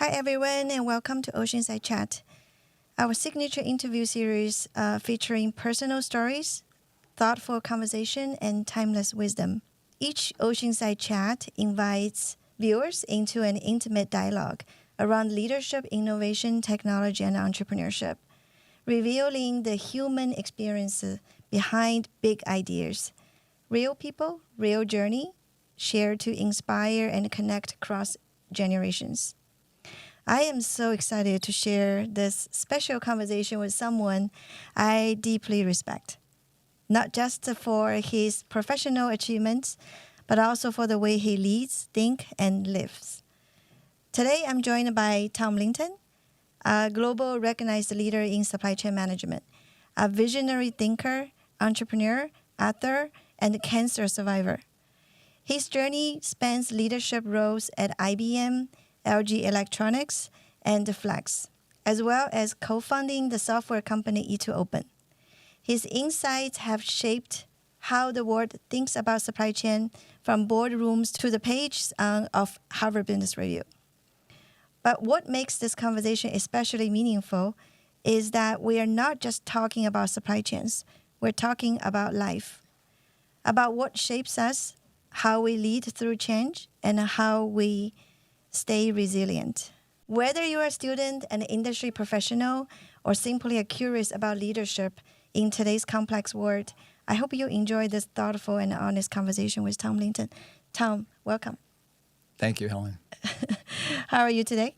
Hi, everyone, and welcome to Oceanside Chat, our signature interview series featuring personal stories, thoughtful conversation, and timeless wisdom. Each Oceanside Chat invites viewers into an intimate dialogue around leadership, innovation, technology, and entrepreneurship, revealing the human experiences behind big ideas. Real people, real journey, shared to inspire and connect across generations. I am so excited to share this special conversation with someone I deeply respect, not just for his professional achievements, but also for the way he leads, thinks, and lives. Today, I'm joined by Tom Linton, a global recognized leader in supply chain management, a visionary thinker, entrepreneur, author, and cancer survivor. His journey spans leadership roles at IBM, LG Electronics, and Flex, as well as co-founding the software company E2Open. His insights have shaped how the world thinks about supply chain, from boardrooms to the pages of Harvard Business Review. But what makes this conversation especially meaningful is that we are not just talking about supply chains, we're talking about life, about what shapes us, how we lead through change, and how we stay resilient. Whether you're a student, an industry professional, or simply curious about leadership in today's complex world, I hope you enjoy this thoughtful and honest conversation with Tom Linton. Tom, welcome. Thank you, Helen. How are you today?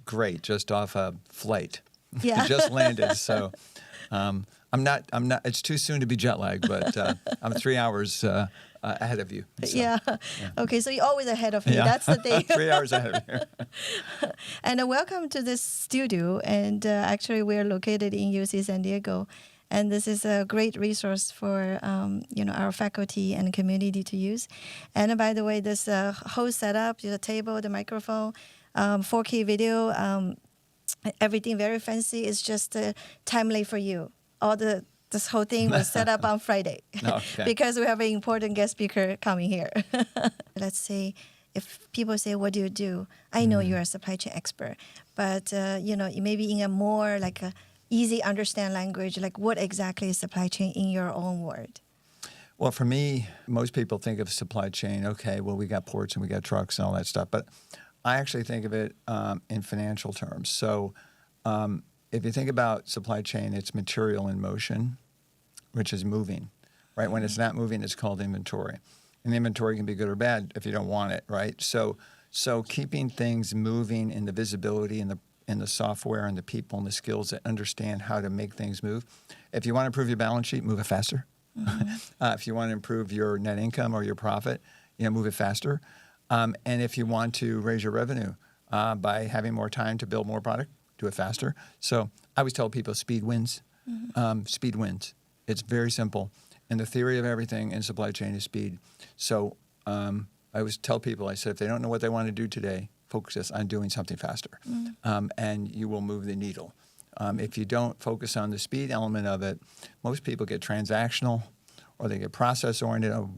Great, just off a flight. Yeah. Just landed, so I'm not, it's too soon to be jet lagged, but I'm 3 hours ahead of you. So, yeah. Okay, so you're always ahead of me. Yeah. That's the thing. 3 hours ahead of you. And welcome to this studio. And actually, we're located in UC San Diego. And this is a great resource for our faculty and community to use. And by the way, this whole setup, the table, the microphone, 4K video, everything very fancy. It's just timely for you. This whole thing was set up on Friday because we have an important guest speaker coming here. Let's say if people say, what do you do? I know you're a supply chain expert, but maybe in a more like a easy understand language, like what exactly is supply chain in your own word? Well, for me, most people think of supply chain, okay, well, we got ports and we got trucks and all that stuff, but I actually think of it in financial terms. So if you think about supply chain, it's material in motion, which is moving, right? When it's not moving, it's called inventory. And inventory can be good or bad if you don't want it, right? So keeping things moving in the visibility and the software and the people and the skills that understand how to make things move. If you want to improve your balance sheet, move it faster. Mm-hmm. If you want to improve your net income or your profit, move it faster. And if you want to raise your revenue by having more time to build more product, do it faster. So I always tell people speed wins. Mm-hmm. Speed wins. It's very simple. And the theory of everything in supply chain is speed. So I always tell people, I said, if they don't know what they want to do today, focus on doing something faster. Mm-hmm. And you will move the needle. If you don't focus on the speed element of it, most people get transactional or they get process-oriented. Oh,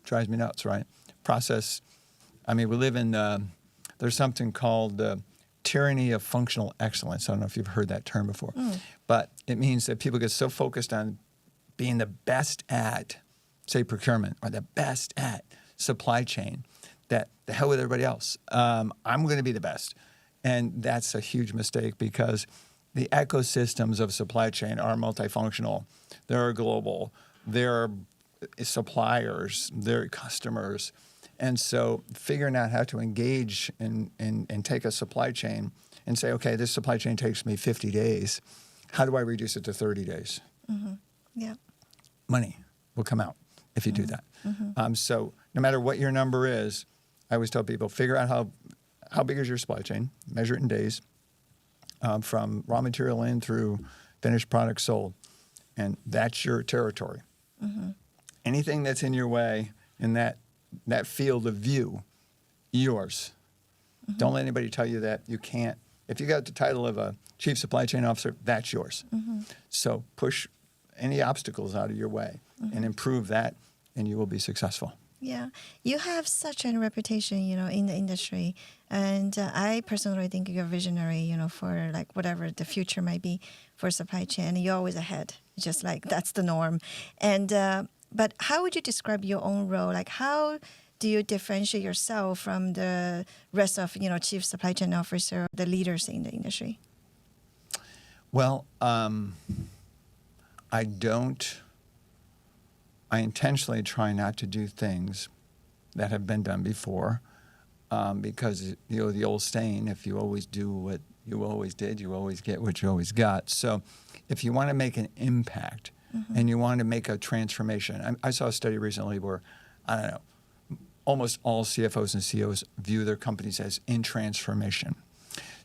drives me nuts, right? Process. I mean, we live in, there's something called tyranny of functional excellence. I don't know if you've heard that term before. But it means that people get so focused on being the best at, say, procurement, or the best at supply chain, that the hell with everybody else. I'm going to be the best. And that's a huge mistake because the ecosystems of supply chain are multifunctional. They're global. They're suppliers. They're customers. And so figuring out how to engage and take a supply chain and say, okay, this supply chain takes me 50 days. How do I reduce it to 30 days? Mm-hmm. Yeah. Money will come out if you do that. Mm-hmm. So no matter what your number is, I always tell people, figure out how big is your supply chain, measure it in days, from raw material in through finished product sold. And that's your territory. Mm-hmm. Anything that's in your way in that field of view, yours. Mm-hmm. Don't let anybody tell you that you can't. If you got the title of a chief supply chain officer, that's yours. Mm-hmm. So push any obstacles out of your way and improve that, and you will be successful. Yeah, you have such a reputation, in the industry And I personally think you're visionary, for like whatever the future might be for supply chain. And you're always ahead, just like that's the norm. And but how would you describe your own role? Like how do you differentiate yourself from the rest of, chief supply chain officer, the leaders in the industry? Well, I intentionally try not to do things that have been done before, because the old saying, if you always do what you always did, you always get what you always got. So if you want to make an impact and you want to make a transformation, I saw a study recently where, I don't know, almost all CFOs and CEOs view their companies as in transformation.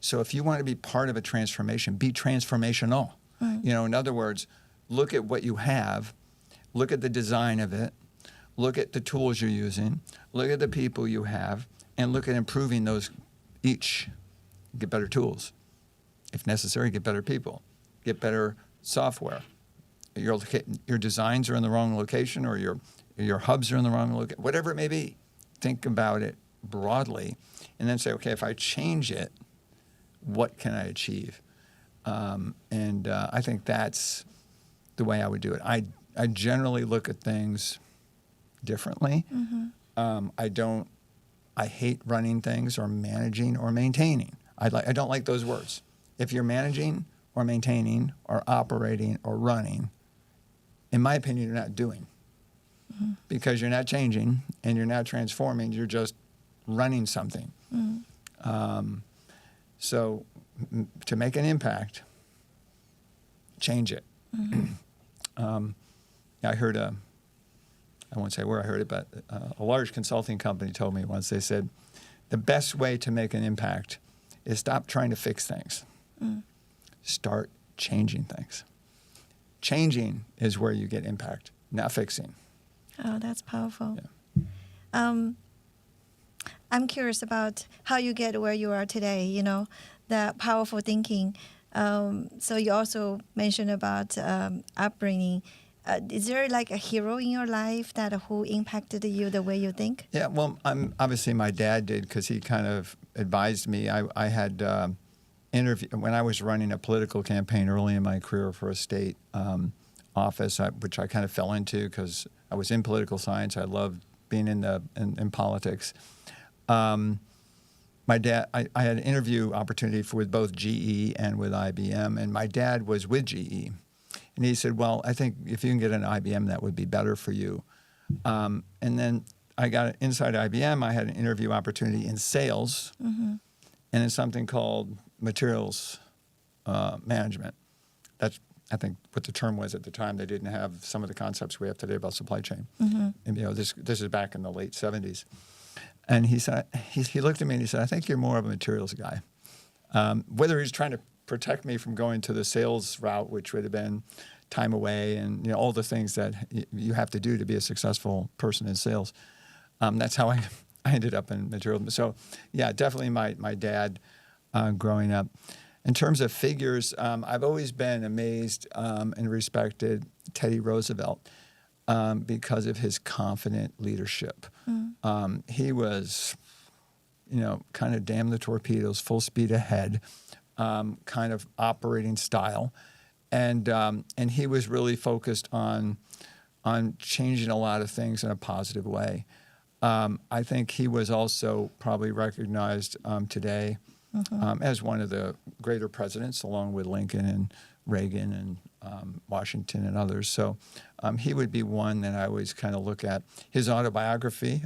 So if you want to be part of a transformation, be transformational. In other words, look at what you have, look at the design of it, look at the tools you're using, look at the people you have, and look at improving those each. Get better tools. If necessary, get better people. Get better software. Your designs are in the wrong location, or your hubs are in the wrong location, whatever it may be. Think about it broadly, and then say, okay, if I change it, what can I achieve? I think that's the way I would do it. I generally look at things differently. I hate running things or managing or maintaining. I don't like those words. If you're managing or maintaining or operating or running, in my opinion, you're not doing. Because you're not changing and you're not transforming, you're just running something. So to make an impact, change it. I heard I won't say where I heard it, but a large consulting company told me once, they said, the best way to make an impact is stop trying to fix things. Start changing things. Changing is where you get impact, not fixing. Oh, that's powerful. Yeah. I'm curious about how you get where you are today, that powerful thinking. So you also mentioned about upbringing. Is there like a hero in your life who impacted you the way you think? Yeah, well, obviously my dad did, because he kind of advised me. I had when I was running a political campaign early in my career for a state office, which I kind of fell into because I was in political science. I loved being in politics. My dad, I had an interview opportunity with both GE and with IBM, and my dad was with GE. And he said, well, I think if you can get an IBM, that would be better for you. And then I got inside IBM, I had an interview opportunity in sales and in something called materials management. That's, I think, what the term was at the time. They didn't have some of the concepts we have today about supply chain. And, this is back in the late 70s. And he said, he looked at me and he said, I think you're more of a materials guy. Whether he's trying to protect me from going to the sales route, which would have been time away and all the things that you have to do to be a successful person in sales. That's how I ended up in materials. So, yeah, definitely my dad growing up. In terms of figures, I've always been amazed and respected Teddy Roosevelt because of his confident leadership. He was, kind of damn the torpedoes, full speed ahead, kind of operating style. And he was really focused on changing a lot of things in a positive way. I think he was also probably recognized today as one of the greater presidents, along with Lincoln and Reagan and Washington and others. So he would be one that I always kind of look at. His autobiography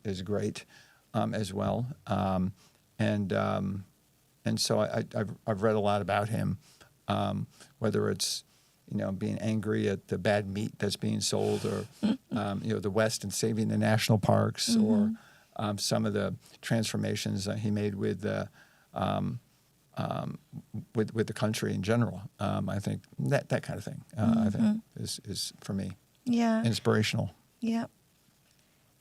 is great as well. And so I've read a lot about him, whether it's being angry at the bad meat that's being sold, or the West and saving the national parks, or some of the transformations that he made with the country in general. I think that kind of thing I think is for me inspirational. Yeah.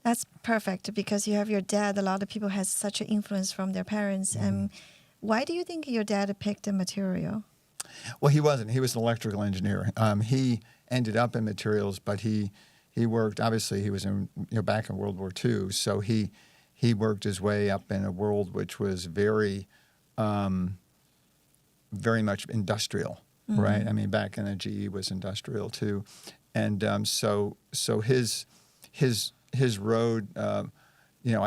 That's perfect, because you have your dad. A lot of people have such an influence from their parents. Why do you think your dad picked the material? Well, he wasn't. He was an electrical engineer. He ended up in materials, but he worked. Obviously, he was in back in World War II, so he he worked his way up in a world which was very much industrial, right? I mean, back in the GE was industrial too, and so his road. I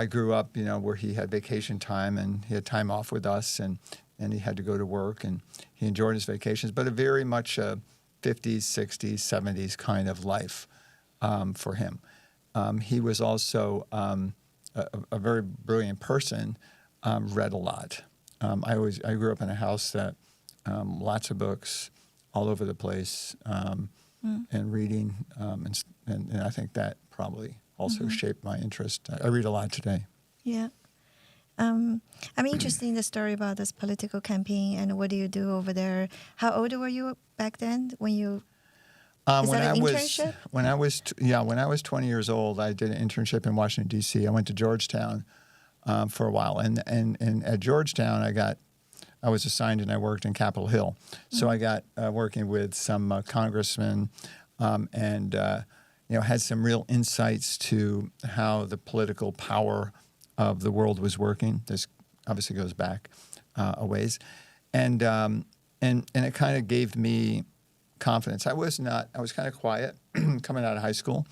grew up, where he had vacation time and he had time off with us, and he had to go to work, and he enjoyed his vacations, but a very much a 50s, 60s, 70s kind of life for him. He was also a very brilliant person, read a lot. I grew up in a house that lots of books all over the place, and reading, and I think that probably also shaped my interest. I read a lot today. Yeah. I'm interested in the story about this political campaign and what do you do over there. How old were you back then when you? Is that an internship? When I was 20 years old, I did an internship in Washington D.C. I went to Georgetown for a while, and at Georgetown I was assigned and I worked in Capitol Hill, so I got working with some congressmen, and had some real insights to how the political power of the world was working. This obviously goes back a ways, and it kind of gave me confidence. I was kind of quiet coming out of high school,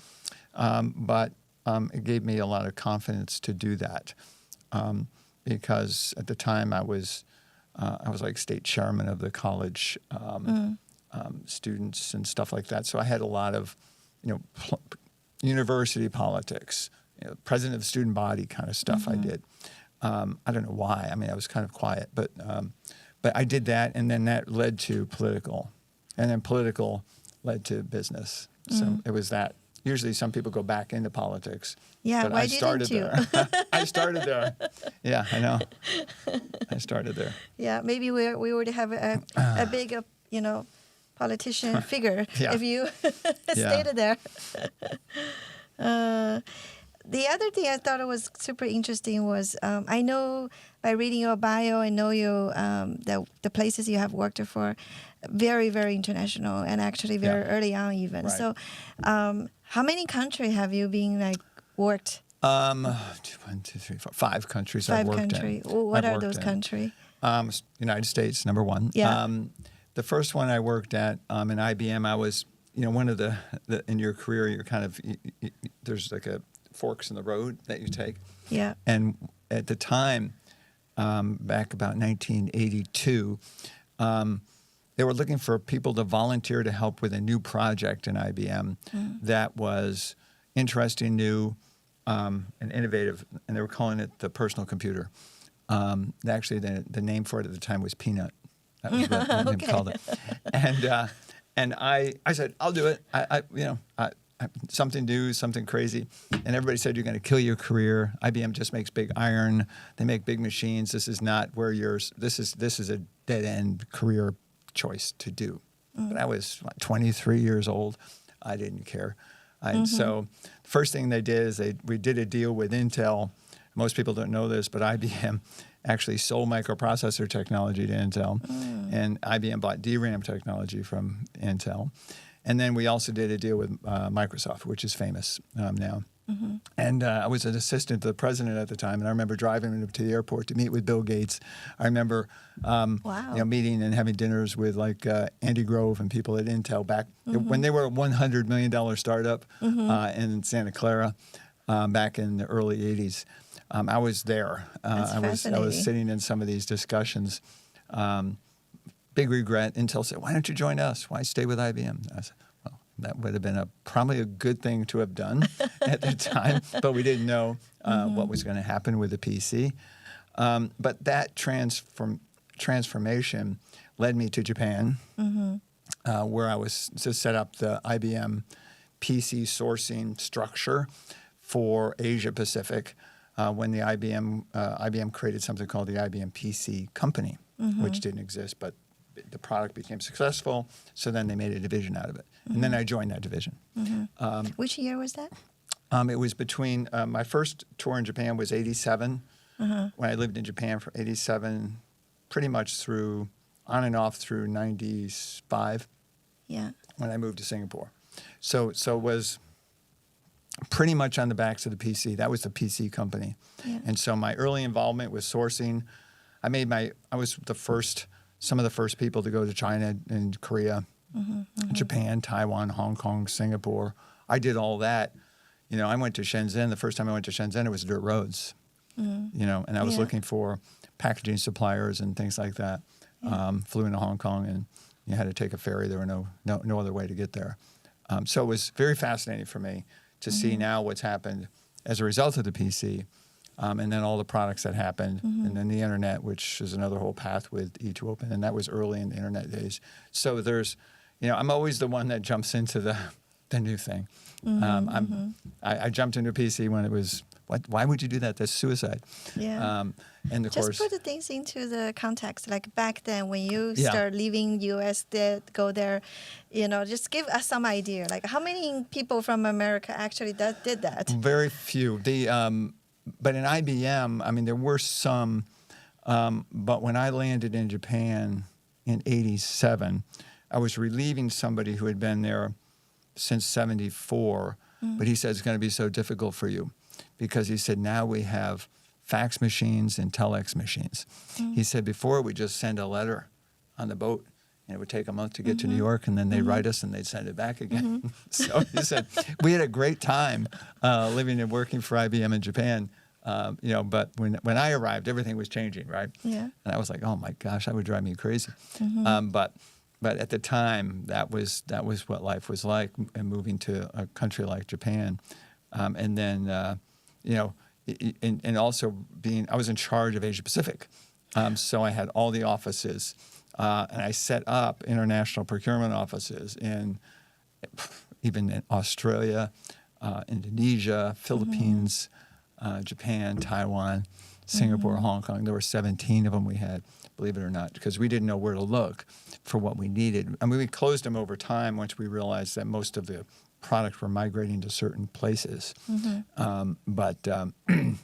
but it gave me a lot of confidence to do that, because at the time I was like state chairman of the college students and stuff like that. So I had a lot of university politics, president of the student body kind of stuff. I did. I don't know why. I mean, I was kind of quiet, but I did that, and then that led to political, and then political led to business. So it was that. Usually, some people go back into politics. Yeah, but why I started didn't you? there. I started there. Yeah, I know. I started there. Yeah, maybe we would have a big, politician figure if you stayed there. The other thing I thought was super interesting was I know by reading your bio, I know you the places you have worked for, very, very international and actually very early on even. Right. So how many countries have you been worked? 1, 2, 3, 4, 5 countries I've worked in. 5 countries. What are those countries? United States, number one. Yeah. The first one I worked at in IBM, I was, one of the in your career, you're kind of, there's like a forks in the road that you take. Yeah. And at the time, back about 1982, they were looking for people to volunteer to help with a new project in IBM that was interesting, new, and innovative, and they were calling it the personal computer. Actually, the name for it at the time was Peanut. That was what they called it. And I said, I'll do it. I something new, something crazy. And everybody said, you're going to kill your career. IBM just makes big iron. They make big machines. This is not where this is a dead-end career choice to do. But I was 23 years old. I didn't care. So the first thing they did is we did a deal with Intel. Most people don't know this, but IBM actually sold microprocessor technology to Intel, and IBM bought DRAM technology from Intel. And then we also did a deal with Microsoft, which is famous now. And I was an assistant to the president at the time, and I remember driving him to the airport to meet with Bill Gates. I remember meeting and having dinners with like Andy Grove and people at Intel back when they were a $100 million startup in Santa Clara back in the early 80s. I was there. I was sitting in some of these discussions. Big regret. Intel said, "Why don't you join us? Why stay with IBM?" I said, "Well, that would have been probably a good thing to have done at the time, but we didn't know what was going to happen with the PC." But that transformation led me to Japan, where I was to set up the IBM PC sourcing structure for Asia Pacific. When the IBM created something called the IBM PC Company, which didn't exist, but the product became successful, so then they made a division out of it. And then I joined that division. Which year was that? It was between, my first tour in Japan was 87, when I lived in Japan from 87, pretty much through, on and off through 95, when I moved to Singapore. So it was pretty much on the backs of the PC. That was the PC company. Yeah. And so my early involvement was sourcing. I was some of the first people to go to China and Korea, Japan, Taiwan, Hong Kong, Singapore. I did all that. I went to Shenzhen. The first time I went to Shenzhen, it was dirt roads, and I was looking for packaging suppliers and things like that. Flew into Hong Kong, and you had to take a ferry. There were no other way to get there. So it was very fascinating for me to see now what's happened as a result of the PC, and then all the products that happened, and then the internet, which is another whole path with E2Open, and that was early in the internet days. So there's, I'm always the one that jumps into the new thing. I jumped into PC when it was, why would you do that? That's suicide. Yeah. And of Just course, put the things into the context. Like back then, when you start leaving U.S., go there, just give us some idea. Like how many people from America actually did that? Very few. But in IBM, there were some. But when I landed in Japan in '87, I was relieving somebody who had been there since '74. But he said it's going to be so difficult for you because he said now we have fax machines and telex machines. He said before we just send a letter on the boat and it would take a month to get to New York and then they'd write us and they'd send it back again. So he said we had a great time living and working for IBM in Japan. But when I arrived, everything was changing, right? Yeah. And I was like, oh my gosh, that would drive me crazy. But at the time, that was what life was like, and moving to a country like Japan, and then and also I was in charge of Asia Pacific, so I had all the offices, and I set up international procurement offices even in Australia, Indonesia, Philippines, Japan, Taiwan, Singapore, Hong Kong. There were 17 of them we had, believe it or not, because we didn't know where to look for what we needed. We closed them over time once we realized that most of the products were migrating to certain places. But in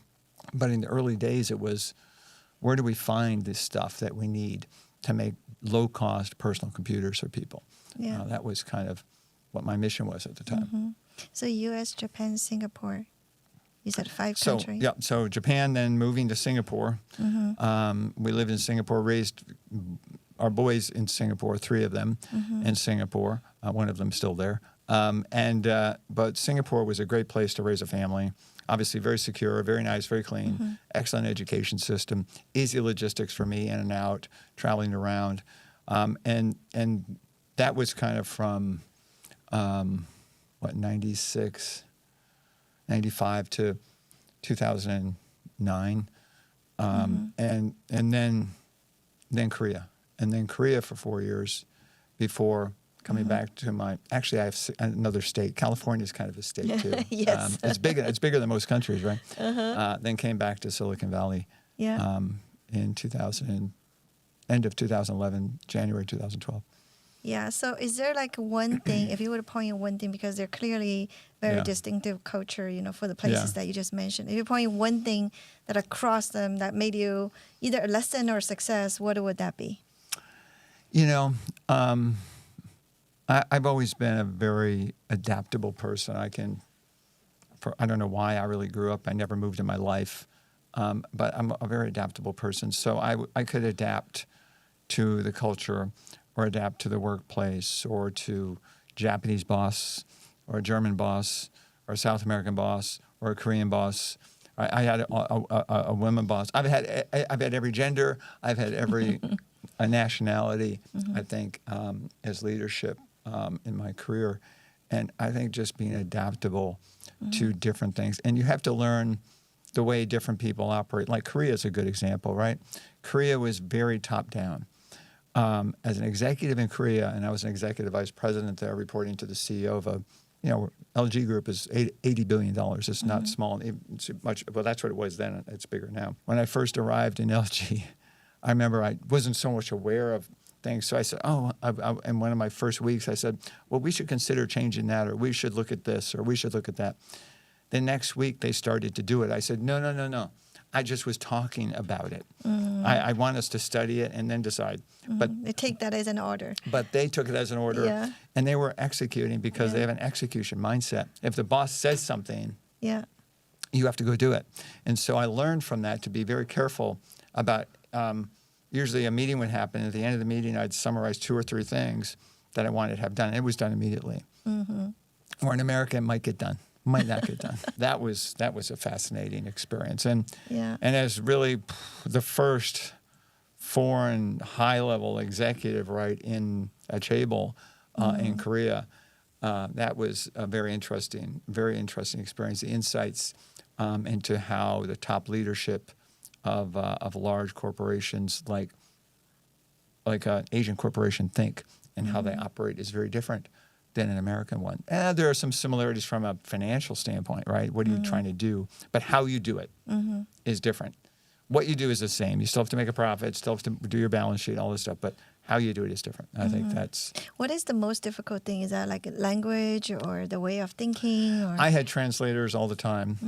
the early days, it was, where do we find this stuff that we need to make low-cost personal computers for people? Yeah. That was kind of what my mission was at the time. So U.S., Japan, Singapore. You said 5 countries? So Japan, then moving to Singapore. We lived in Singapore, raised our boys in Singapore, 3 of them in Singapore. One of them still there. But Singapore was a great place to raise a family. Obviously very secure, very nice, very clean, excellent education system, easy logistics for me in and out, traveling around. And that was kind of from, 96, 95 to 2009, and then Korea, and then Korea for 4 years before coming back to actually I have another state. California is kind of a state too. Yes. It's bigger than most countries, right? Then came back to Silicon Valley in end of 2011, January 2012. Yeah. So is there like one thing, if you would point one thing, because they're clearly very distinctive culture, for the places that you just mentioned. If you point one thing that across them that made you either a lesson or success, what would that be? I've always been a very adaptable person. I don't know why I really grew up. I never moved in my life, but I'm a very adaptable person. So I could adapt to the culture, or adapt to the workplace, or to Japanese boss, or a German boss, or a South American boss, or a Korean boss. I had a women boss. I've had every gender. I've had every nationality. I think as leadership in my career, and I think just being adaptable to different things. And you have to learn the way different people operate. Like Korea is a good example, right? Korea was very top down. As an executive in Korea, and I was an executive vice president there, reporting to the CEO of a, LG Group is $80 billion. It's not small. It's much. Well, that's what it was then. It's bigger now. When I first arrived in LG, I remember I wasn't so much aware of things. So I said, in one of my first weeks, I said, well, we should consider changing that, or we should look at this, or we should look at that. The next week, they started to do it. I said, no. I just was talking about it. I want us to study it and then decide. But They take that as an order. But they took it as an order, Yeah. and they were executing because they have an execution mindset. If the boss says something, Yeah. you have to go do it. And so I learned from that to be very careful about, usually a meeting would happen. At the end of the meeting, I'd summarize 2 or 3 things that I wanted to have done. And it was done immediately. Or in America, it might get done, might not get done. That was a fascinating experience. And as really the first foreign high-level executive, right, in Agere in Korea, that was a very interesting experience. The insights into how the top leadership of large corporations like an Asian corporation think and how they operate is very different than an American one. There are some similarities from a financial standpoint, right? What are you trying to do? But how you do it is different. What you do is the same. You still have to make a profit, still have to do your balance sheet, all this stuff, but how you do it is different. I think that's... What is the most difficult thing? Is that like language or the way of thinking? Or? I had translators all the time.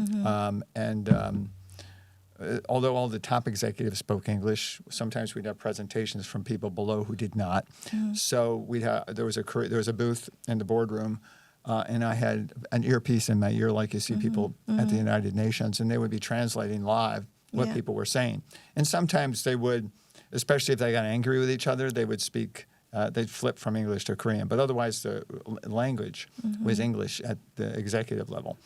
Although all the top executives spoke English, sometimes we'd have presentations from people below who did not. So there was a booth in the boardroom, and I had an earpiece in my ear, like you see people at the United Nations, and they would be translating live what people were saying. And sometimes they would, especially if they got angry with each other, they would speak. They'd flip from English to Korean, but otherwise the language was English at the executive level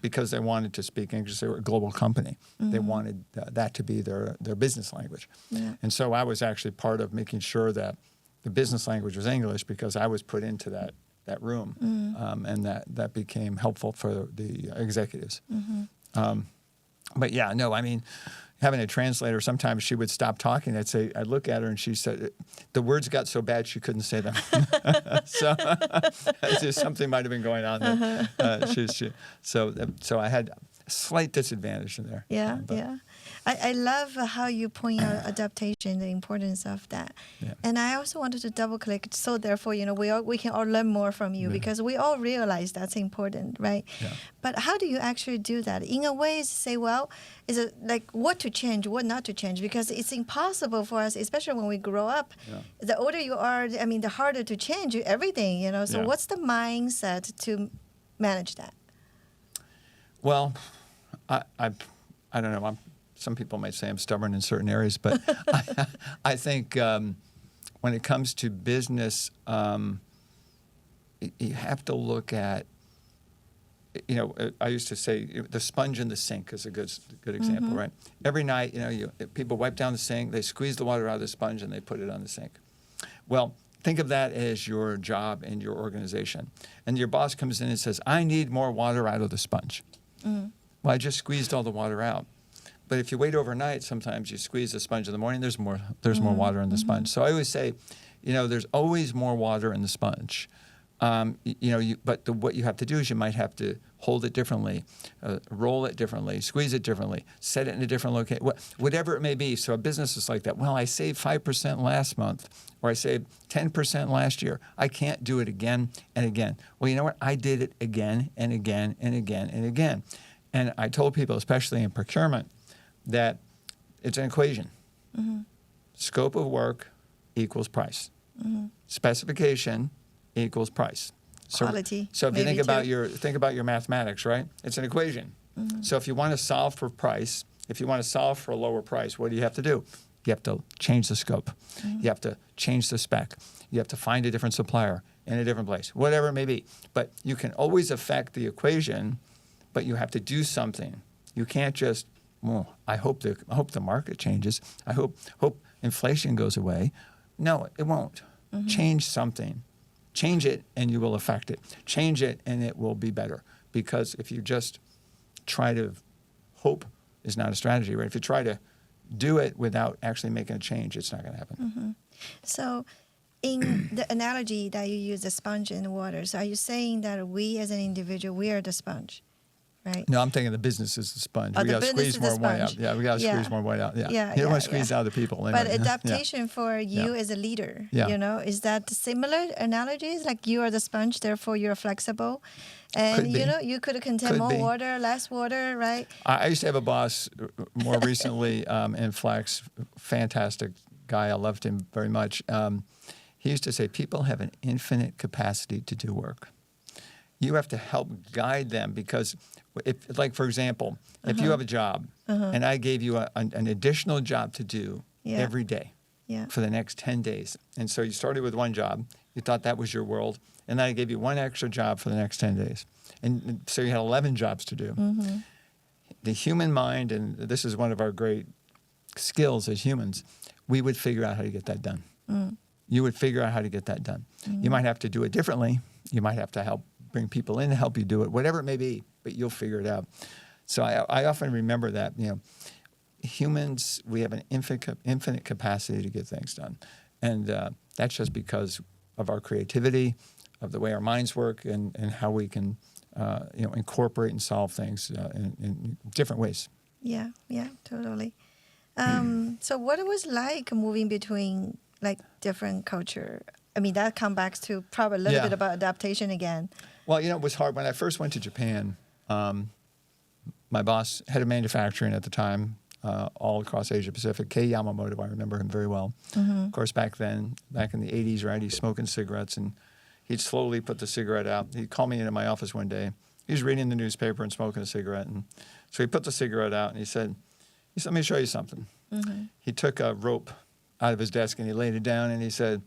because they wanted to speak English. They were a global company. They wanted that to be their business language. And so I was actually part of making sure that the business language was English because I was put into that room, and that became helpful for the executives. But yeah, no, I mean, having a translator, sometimes she would stop talking. I'd look at her and she said, the words got so bad she couldn't say them. So something might have been going on there. So I had a slight disadvantage in there. I love how you point out adaptation, the importance of that. And I also wanted to double click. So therefore, we can all learn more from you because we all realize that's important, right? But how do you actually do that? In a way, say, well, is it like what to change, what not to change? Because it's impossible for us, especially when we grow up. The older you are, the harder to change everything, So what's the mindset to manage that? Well, I don't know. Some people might say I'm stubborn in certain areas, but I think when it comes to business, you have to look at, I used to say the sponge in the sink is a good example, right? Every night, people wipe down the sink, they squeeze the water out of the sponge, and they put it on the sink. Well, think of that as your job and your organization. And your boss comes in and says, I need more water out of the sponge. Well, I just squeezed all the water out. But if you wait overnight, sometimes you squeeze the sponge in the morning, there's more water in the sponge. So I always say, there's always more water in the sponge. But what you have to do is you might have to hold it differently, roll it differently, squeeze it differently, set it in a different location, whatever it may be. So a business is like that. Well, I saved 5% last month, or I saved 10% last year. I can't do it again and again. Well, you know what? I did it again and again and again and again. And I told people, especially in procurement, that it's an equation. Scope of work equals price. Specification equals price. Quality. So if you think about your mathematics, right? It's an equation. So if you want to solve for price, if you want to solve for a lower price, what do you have to do? You have to change the scope. You have to change the spec. You have to find a different supplier in a different place, whatever it may be. But you can always affect the equation, but you have to do something. You can't just, I hope the market changes. I hope inflation goes away. No, it won't. Change something. Change it and you will affect it. Change it and it will be better. Because if you just try to hope is not a strategy, right? If you try to do it without actually making a change, it's not going to happen. So in the analogy that you use, the sponge and the water, so are you saying that we as an individual, we are the sponge? right? No, I'm thinking the business is the sponge. Oh, We the got to business squeeze is the more white out. sponge. Yeah, we got to Yeah. squeeze more white out. Yeah. Yeah, You don't want yeah, to squeeze out the people. But anyway. adaptation for you as a leader, Yeah. is that similar analogies? Like you are the sponge, therefore you're flexible. And, Could be. You could contain Could more be. water, less water, right? I used to have a boss more recently in Flex, fantastic guy. I loved him very much. He used to say, people have an infinite capacity to do work. You have to help guide them because, if, like, for example, if you have a job and I gave you an additional job to do every day for the next 10 days, and so you started with one job, you thought that was your world, and then I gave you one extra job for the next 10 days. And so you had 11 jobs to do. The human mind, and this is one of our great skills as humans, we would figure out how to get that done. You would figure out how to get that done. You might have to do it differently. You might have to help bring people in to help you do it, whatever it may be, but you'll figure it out. So I often remember that, humans, we have an infinite capacity to get things done. And that's just because of our creativity, of the way our minds work, and how we can incorporate and solve things in different ways. Yeah, totally. So what it was like moving between like different culture? I mean, that comes back to probably a little bit about adaptation again. Well, it was hard. When I first went to Japan, my boss, head of manufacturing at the time, all across Asia Pacific, Kei Yamamoto, I remember him very well. Of course, back in the 80s, right, he's smoking cigarettes, and he'd slowly put the cigarette out. He'd call me into my office one day. He was reading the newspaper and smoking a cigarette. And so he put the cigarette out, and he said, let me show you something. He took a rope out of his desk, and he laid it down, and he said,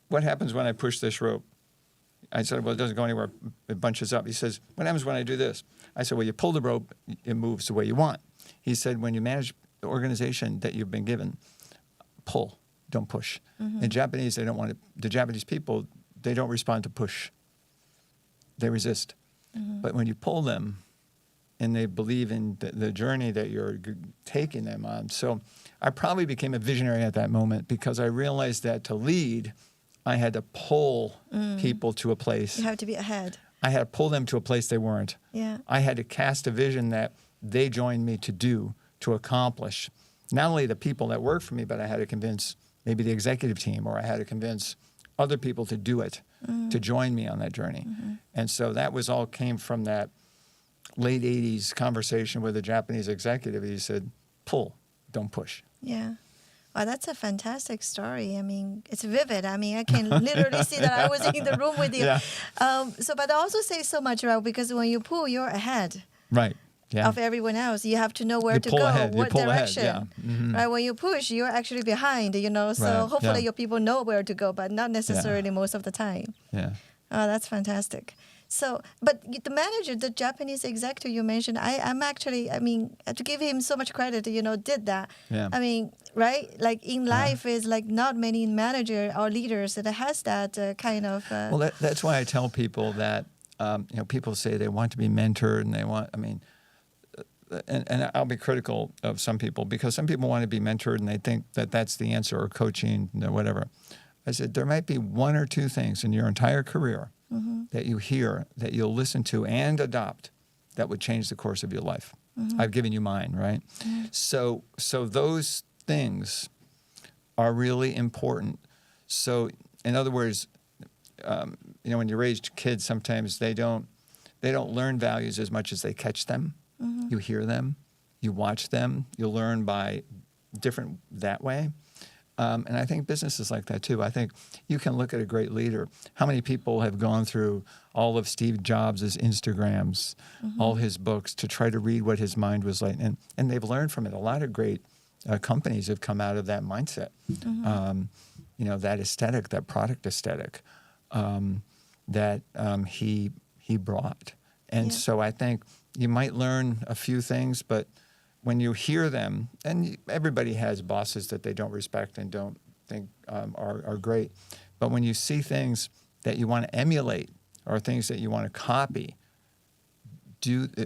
what happens when I push this rope? I said, well, it doesn't go anywhere. It bunches up. He says, what happens when I do this? I said, well, you pull the rope, it moves the way you want. He said, when you manage the organization that you've been given, pull, don't push. In Japanese, they don't want to, the Japanese people, they don't respond to push. They resist. But when you pull them, and they believe in the journey that you're taking them on. So I probably became a visionary at that moment because I realized that to lead, I had to pull people to a place. You have to be ahead. I had to pull them to a place they weren't. Yeah. I had to cast a vision that they joined me to accomplish. Not only the people that work for me, but I had to convince maybe the executive team, or I had to convince other people to do it, to join me on that journey. And so that was all came from that late 80s conversation with a Japanese executive. He said, pull, don't push. Yeah. Wow, that's a fantastic story. I mean, it's vivid. I mean, I can literally see that I was in the room with you. Yeah. But I also say so much, right? Because when you pull, you're ahead. Right. Yeah. Of everyone else. You have to know where You to pull go, ahead. You what pull ahead. direction. Yeah. Right? When you push, you're actually behind, So Right. hopefully Yeah. your people know where to go, but not necessarily most of the time. Yeah. Oh, that's fantastic. So, but the manager, the Japanese executive you mentioned, I'm actually, I mean, to give him so much credit, did that. Yeah. I mean, right? Like in life is like not many manager or leaders that has that kind of. Well, that's why I tell people that, people say they want to be mentored and they want, and I'll be critical of some people because some people want to be mentored and they think that that's the answer, or coaching, whatever. I said, there might be one or two things in your entire career that you hear, that you'll listen to and adopt, that would change the course of your life. I've given you mine, right? So those things are really important. So in other words, when you raise kids, sometimes they don't learn values as much as they catch them. You hear them, you watch them, you learn by different that way. And I think business is like that too. I think you can look at a great leader. How many people have gone through all of Steve Jobs' Instagrams, all his books, to try to read what his mind was like? And they've learned from it. A lot of great companies have come out of that mindset. That aesthetic, that product aesthetic that he brought. And so I think you might learn a few things, but when you hear them, and everybody has bosses that they don't respect and don't think are great, but when you see things that you want to emulate or things that you want to copy,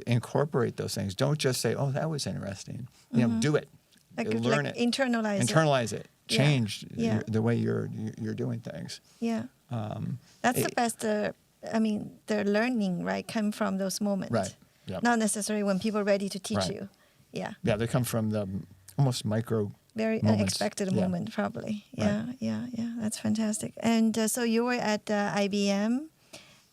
incorporate those things. Don't just say, "Oh, that was interesting." Do it, learn it, internalize it, change the way you're doing things. Yeah, that's the best. The learning, right, come from those moments. Right. Yep. Not necessarily when people are ready to teach Right. you. Yeah. Yeah, they come from the almost micro Very moments. unexpected Yeah. moment, probably. Right. Yeah. That's fantastic. And so you were at IBM,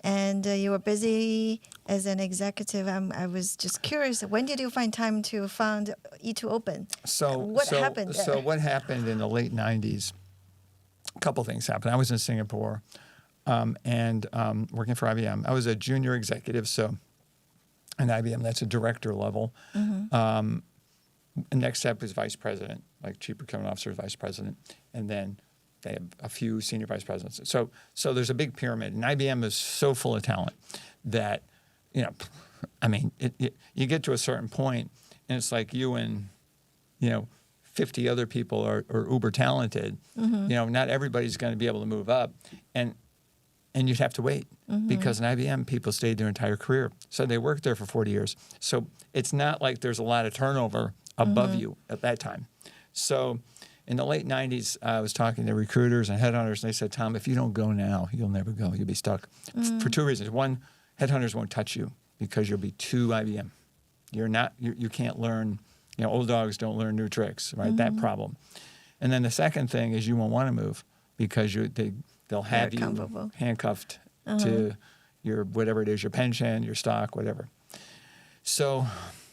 and you were busy as an executive. I was just curious, when did you find time to found E2 Open? What happened there? So what happened in the late 90s, a couple things happened. I was in Singapore and working for IBM. I was a junior executive, so in IBM, that's a director level. Mm-hmm. The next step is vice president, like chief procurement officer, vice president, and then they have a few senior vice presidents. So there's a big pyramid, and IBM is so full of talent that, you get to a certain point, and it's like you and, 50 other people are uber talented. Mm-hmm. Not everybody's going to be able to move up, and you'd have to wait because in IBM people stayed their entire career. So they worked there for 40 years. So it's not like there's a lot of turnover above you at that time. So in the late 90s, I was talking to recruiters and headhunters, and they said, Tom, if you don't go now, you'll never go. You'll be stuck for two reasons. One, headhunters won't touch you because you'll be too IBM. You can't learn, old dogs don't learn new tricks, right? That problem. And then the second thing is you won't want to move because they'll have you comfortable. handcuffed to your whatever it is, your pension, your stock, whatever. So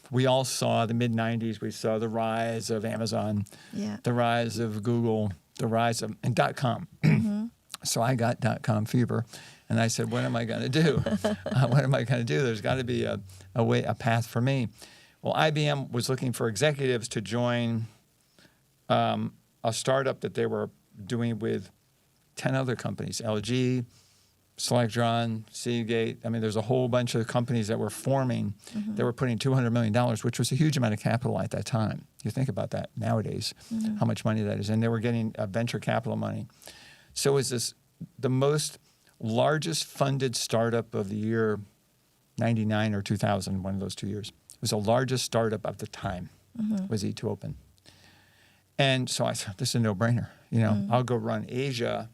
we all saw the mid-90s. We saw the rise of Amazon, the rise of Google, the rise of and .com. So I got .com fever, and I said, "What am I going to do? What am I going to do? There's got to be a path for me." Well, IBM was looking for executives to join a startup that they were doing with 10 other companies: LG, Selectron, Seagate. There's a whole bunch of companies that were forming. They were putting $200 million, which was a huge amount of capital at that time. You think about that nowadays, how much money that is. And they were getting venture capital money. So it was the most largest funded startup of the year, 99 or 2000, one of those 2 years. It was the largest startup of the time, was E2 Open. And so I thought, this is a no-brainer. I'll go run Asia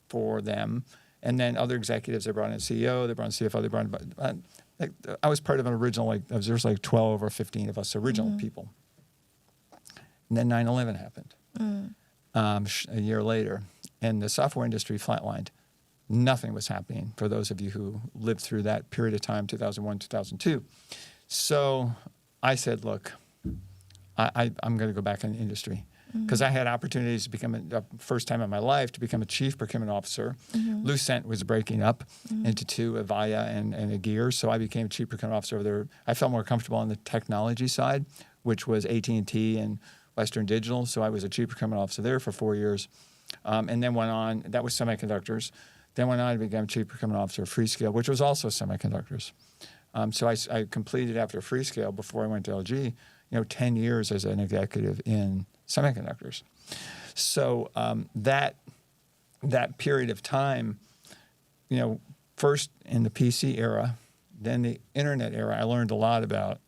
for them. And then other executives, they brought in CEO, they brought in CFO, they brought in, I was part of an original, there's 12 or 15 of us, original people. And then 9/11 happened a year later, and the software industry flatlined. Nothing was happening for those of you who lived through that period of time, 2001, 2002. So I said, look, I'm going to go back in the industry. Because I had opportunities to become, first time in my life, to become a chief procurement officer. Lucent was breaking up into two, Avaya and Agere, so I became chief procurement officer over there. I felt more comfortable on the technology side, which was AT&T and Western Digital, so I was a chief procurement officer there for 4 years. And then went on, that was semiconductors, then went on to become chief procurement officer of Freescale, which was also semiconductors. So I completed after Freescale, before I went to LG, 10 years as an executive in semiconductors. So that period of time, first in the PC era, then the internet era, I learned a lot about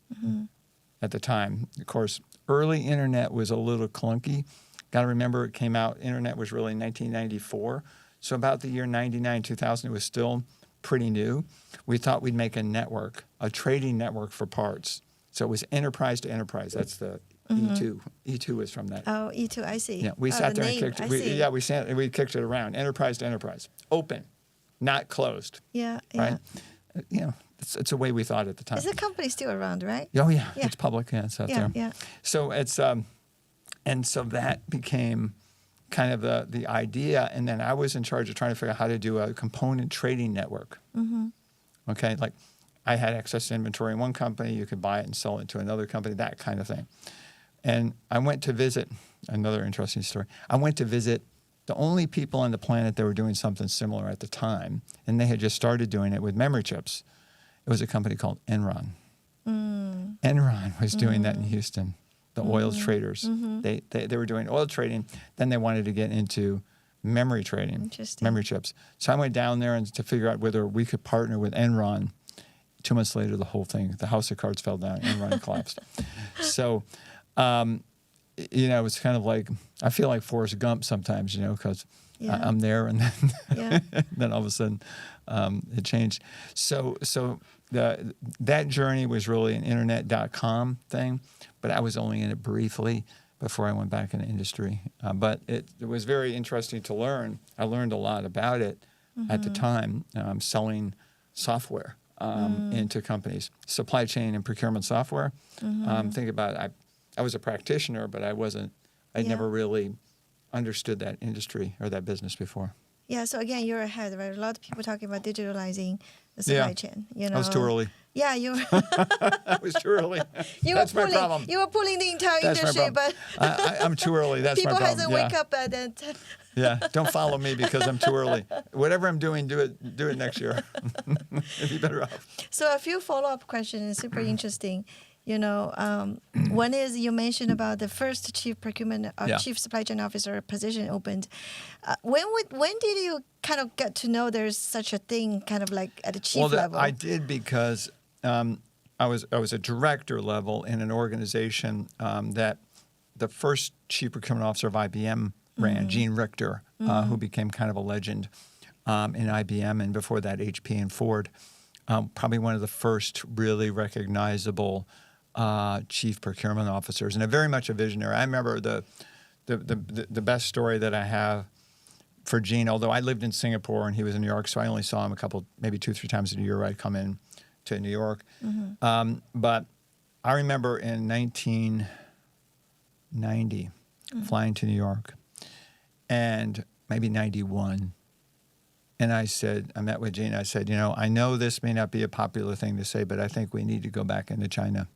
at the time. Of course, early internet was a little clunky. Got to remember, it came out, internet was really 1994. So about the year 99, 2000, it was still pretty new. We thought we'd make a network, a trading network for parts. So it was enterprise to enterprise. That's the E2. E2 is from that. Oh, E2, I see. Yeah, we sat there and kicked it. We kicked it around. Enterprise to enterprise. Open, not closed. Yeah. Right? It's a way we thought at the time. Is the company still around, right? Oh, yeah. It's public. Yeah, it's out there. Yeah. So it's, and so that became kind of the idea. And then I was in charge of trying to figure out how to do a component trading network. Okay, like I had excess inventory in one company, you could buy it and sell it to another company, that kind of thing. And I went to visit, another interesting story, I went to visit the only people on the planet that were doing something similar at the time, and they had just started doing it with memory chips. It was a company called Enron. Enron was doing that in Houston, the oil traders. They were doing oil trading, then they wanted to get into memory trading, memory chips. So I went down there to figure out whether we could partner with Enron. 2 months later, the whole thing, the house of cards fell down, Enron collapsed. So it's kind of like, I feel like Forrest Gump sometimes, because I'm there and then, then all of a sudden it changed. So that journey was really an internet.com thing, but I was only in it briefly before I went back into industry. But it was very interesting to learn. I learned a lot about it at the time, selling software into companies, supply chain and procurement software. Think about it, I was a practitioner, but I'd never really understood that industry or that business before. Yeah, so again, you're ahead, right? A lot of people talking about digitalizing the supply chain. I was too early. Yeah, you I was too early. That's my problem. You were pulling the entire industry, but I'm too early. That's my problem. People hasn't wake up at that. Yeah, don't follow me because I'm too early. Whatever I'm doing, do it next year. It'd be better off. So a few follow-up questions, super interesting. One is you mentioned about the first chief procurement or chief supply chain officer position opened. When did you kind of get to know there's such a thing, kind of like at the chief level? I did because I was a director level in an organization that the first chief procurement officer of IBM ran, Gene Richter, who became kind of a legend in IBM, and before that HP and Ford. Probably one of the first really recognizable chief procurement officers, and very much a visionary. I remember the best story that I have for Gene, although I lived in Singapore and he was in New York, so I only saw him maybe 2-3 times a year. I'd come in to New York. But I remember in 1990 flying to New York, and maybe 91. And I met with Gene. I said, I know this may not be a popular thing to say, but I think we need to go back into China.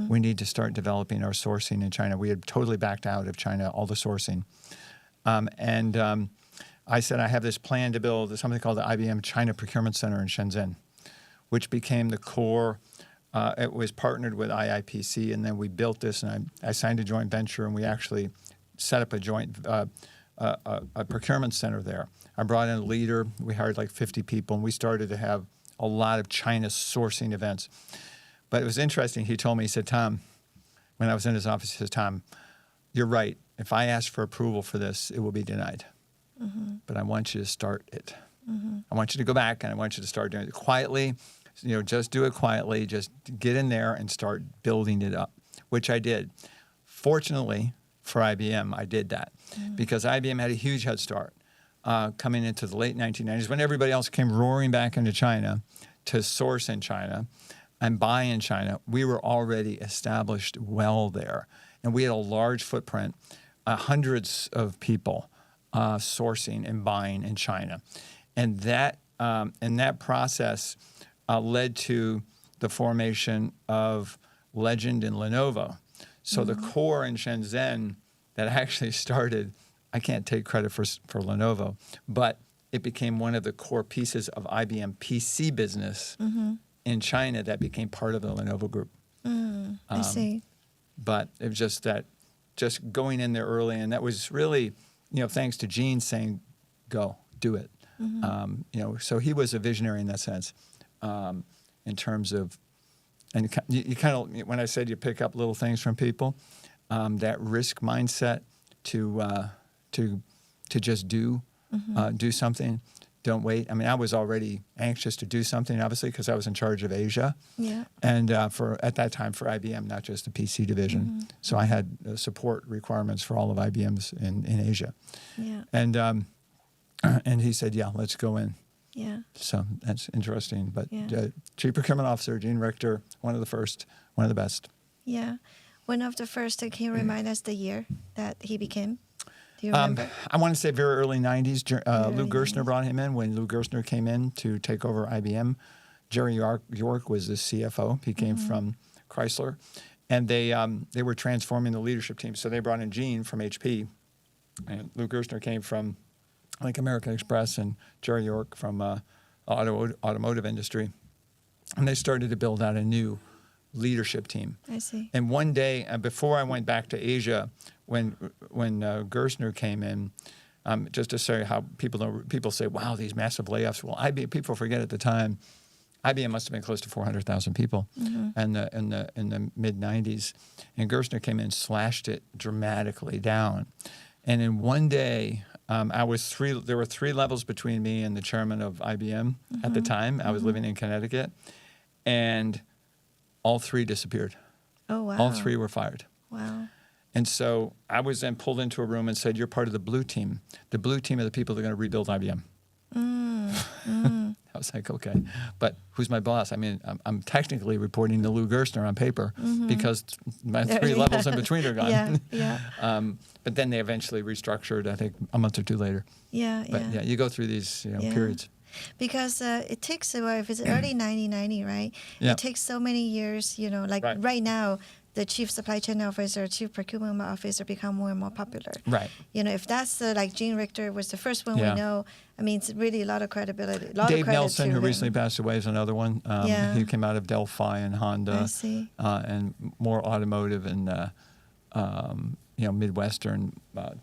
We need to start developing our sourcing in China. We had totally backed out of China, all the sourcing. I said, I have this plan to build something called the IBM China Procurement Center in Shenzhen, which became the core. It was partnered with IIPC, and then we built this, and I signed a joint venture, and we actually set up a joint a procurement center there. I brought in a leader. We hired like 50 people, and we started to have a lot of China sourcing events. But it was interesting. He told me, he said, Tom, when I was in his office, he says, Tom, you're right. If I ask for approval for this, it will be denied. But I want you to start it. I want you to go back, and I want you to start doing it quietly. Just do it quietly. Just get in there and start building it up, which I did. Fortunately for IBM, I did that because IBM had a huge head start. Coming into the late 1990s, when everybody else came roaring back into China to source in China and buy in China, we were already established well there. And we had a large footprint, hundreds of people sourcing and buying in China. And that process led to the formation of Legend and Lenovo. So the core in Shenzhen that actually started, I can't take credit for Lenovo, but it became one of the core pieces of IBM PC business in China that became part of the Lenovo group. I see. But it was just going in there early, and that was really, thanks to Gene saying, go, do it. So he was a visionary in that sense, in terms of, and you kind of, when I said you pick up little things from people, that risk mindset to just do something. Don't wait. I mean, I was already anxious to do something, obviously, because I was in charge of Asia. Yeah. And at that time for IBM, not just the PC division. So I had support requirements for all of IBM's in Asia. Yeah. And he said, yeah, let's go in. Yeah. So that's interesting. But Chief Procurement Officer, Gene Richter, one of the first, one of the best. Yeah. One of the first, can you remind us the year that he became? Do you remember? I want to say very early 90s. Lou Gerstner brought him in. When Lou Gerstner came in to take over IBM, Jerry York was the CFO. He came from Chrysler. And they were transforming the leadership team. So they brought in Gene from HP. And Lou Gerstner came from, I think, American Express, and Jerry York from automotive industry. And they started to build out a new leadership team. I see. And one day, before I went back to Asia, when Gerstner came in, just to say how people say, wow, these massive layoffs. Well, people forget at the time, IBM must have been close to 400,000 people in the mid 90s, and Gerstner came in and slashed it dramatically down. And in one day, there were 3 levels between me and the chairman of IBM at the time. I was living in Connecticut, and all 3 disappeared. Oh, wow. All 3 were fired. Wow. And so I was then pulled into a room and said, "You're part of the blue team. The blue team are the people that are going to rebuild IBM." I was like, okay, but who's my boss? I mean, I'm technically reporting to Lou Gerstner on paper because my 3 levels in between are gone. But then they eventually restructured, I think, a month or 2 later. But you go through these periods. Because it takes a while. If it's early 1990, right? Yeah. It takes so many years, right now, the chief supply chain officer, chief procurement officer become more and more popular. Right. If that's like Gene Richter was the first one we know, I mean, it's really a lot of credibility. Dave Nelson, who recently passed away, is another one. He came out of Delphi and Honda. I see. And more automotive and Midwestern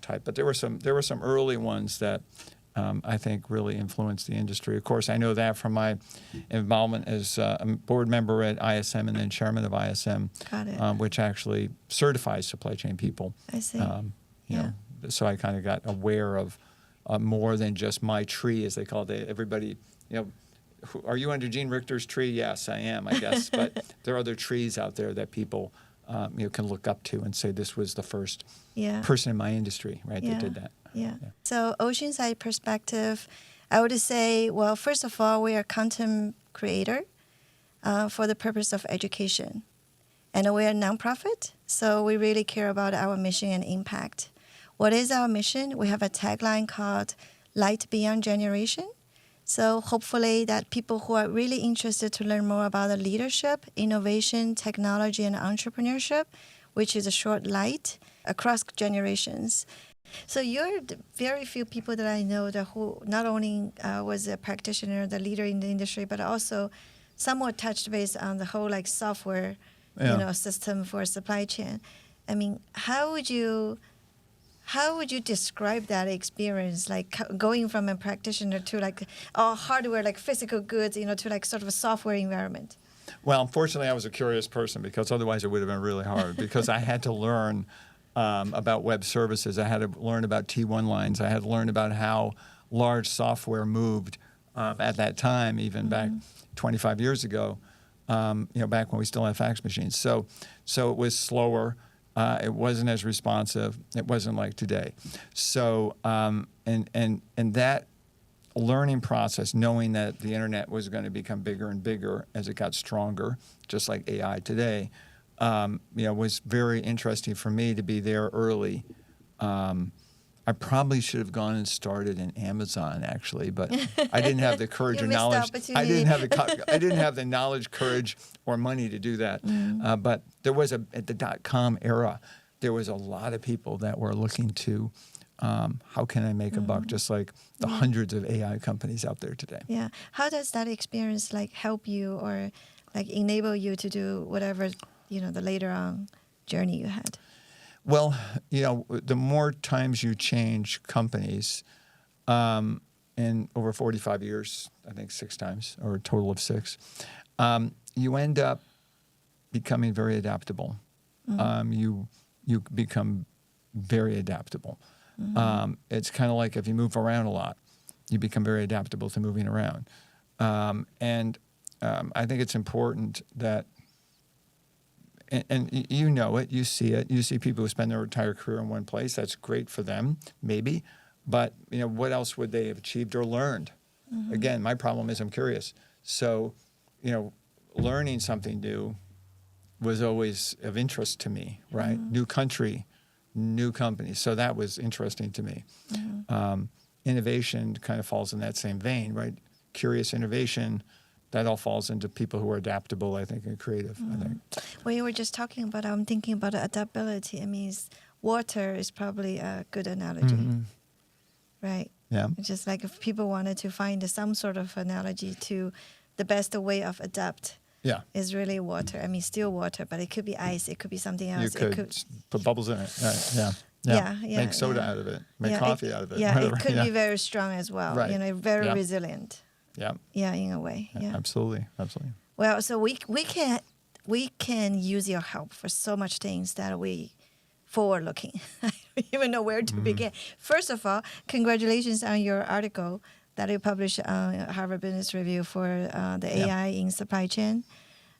type. But there were some early ones that I think really influenced the industry. Of course, I know that from my involvement as a board member at ISM and then chairman of ISM, which actually certifies supply chain people. I see. So I kind of got aware of more than just my tree, as they call it. Everybody, are you under Gene Richter's tree? Yes, I am, I guess. But there are other trees out there that people can look up to and say this was the first person in my industry, right, that did that. So Oceanside perspective, I would say, well, first of all, we are content creator for the purpose of education. And we are a nonprofit, so we really care about our mission and impact. What is our mission? We have a tagline called Light Beyond Generation. So hopefully that people who are really interested to learn more about the leadership, innovation, technology, and entrepreneurship, which is a short light across generations. So you're the very few people that I know that who not only was a practitioner, the leader in the industry, but also somewhat touched base on the whole software, system for supply chain. I mean, how would you describe that experience, like going from a practitioner to hardware, like physical goods, to sort of a software environment? Well, unfortunately, I was a curious person because otherwise it would have been really hard because I had to learn about web services. I had to learn about T1 lines. I had to learn about how large software moved at that time, even back 25 years ago, back when we still had fax machines. So it was slower. It wasn't as responsive. It wasn't like today. So and that learning process, knowing that the internet was going to become bigger and bigger as it got stronger, just like AI today, was very interesting for me to be there early. I probably should have gone and started in Amazon, actually, but I didn't have the courage or knowledge. I didn't have the knowledge, courage, or money to do that. But there was at the .com era, there was a lot of people that were looking to how can I make a buck, just like the hundreds of AI companies out there today. Yeah. How does that experience help you or enable you to do whatever the later on journey you had? Well, the more times you change companies, in over 45 years, I think 6 times, or a total of 6, you end up becoming very adaptable. You become very adaptable. It's kind of like if you move around a lot, you become very adaptable to moving around. And I think it's important that, and you know it, you see it. You see people who spend their entire career in one place. That's great for them, maybe. But, what else would they have achieved or learned? Again, my problem is I'm curious. So, learning something new was always of interest to me, right? New country, new company. So that was interesting to me. Innovation kind of falls in that same vein, right? Curious innovation, that all falls into people who are adaptable, I think, and creative, I think. Well, you were just talking about, I'm thinking about adaptability. I mean, water is probably a good analogy, right? Yeah. It's just like if people wanted to find some sort of analogy to the best way of adapt, is really water. I mean, still water, but it could be ice. It could be something else. You could put bubbles in it. Yeah. Make soda out of it. Make coffee out of it. Yeah, whatever. it could be very strong as well. Right. Very resilient. Yeah, in a way. Yeah. Absolutely. Well, so we can use your help for so much things that we forward looking. I don't even know where to begin. First of all, congratulations on your article that you published on Harvard Business Review for the AI in supply chain.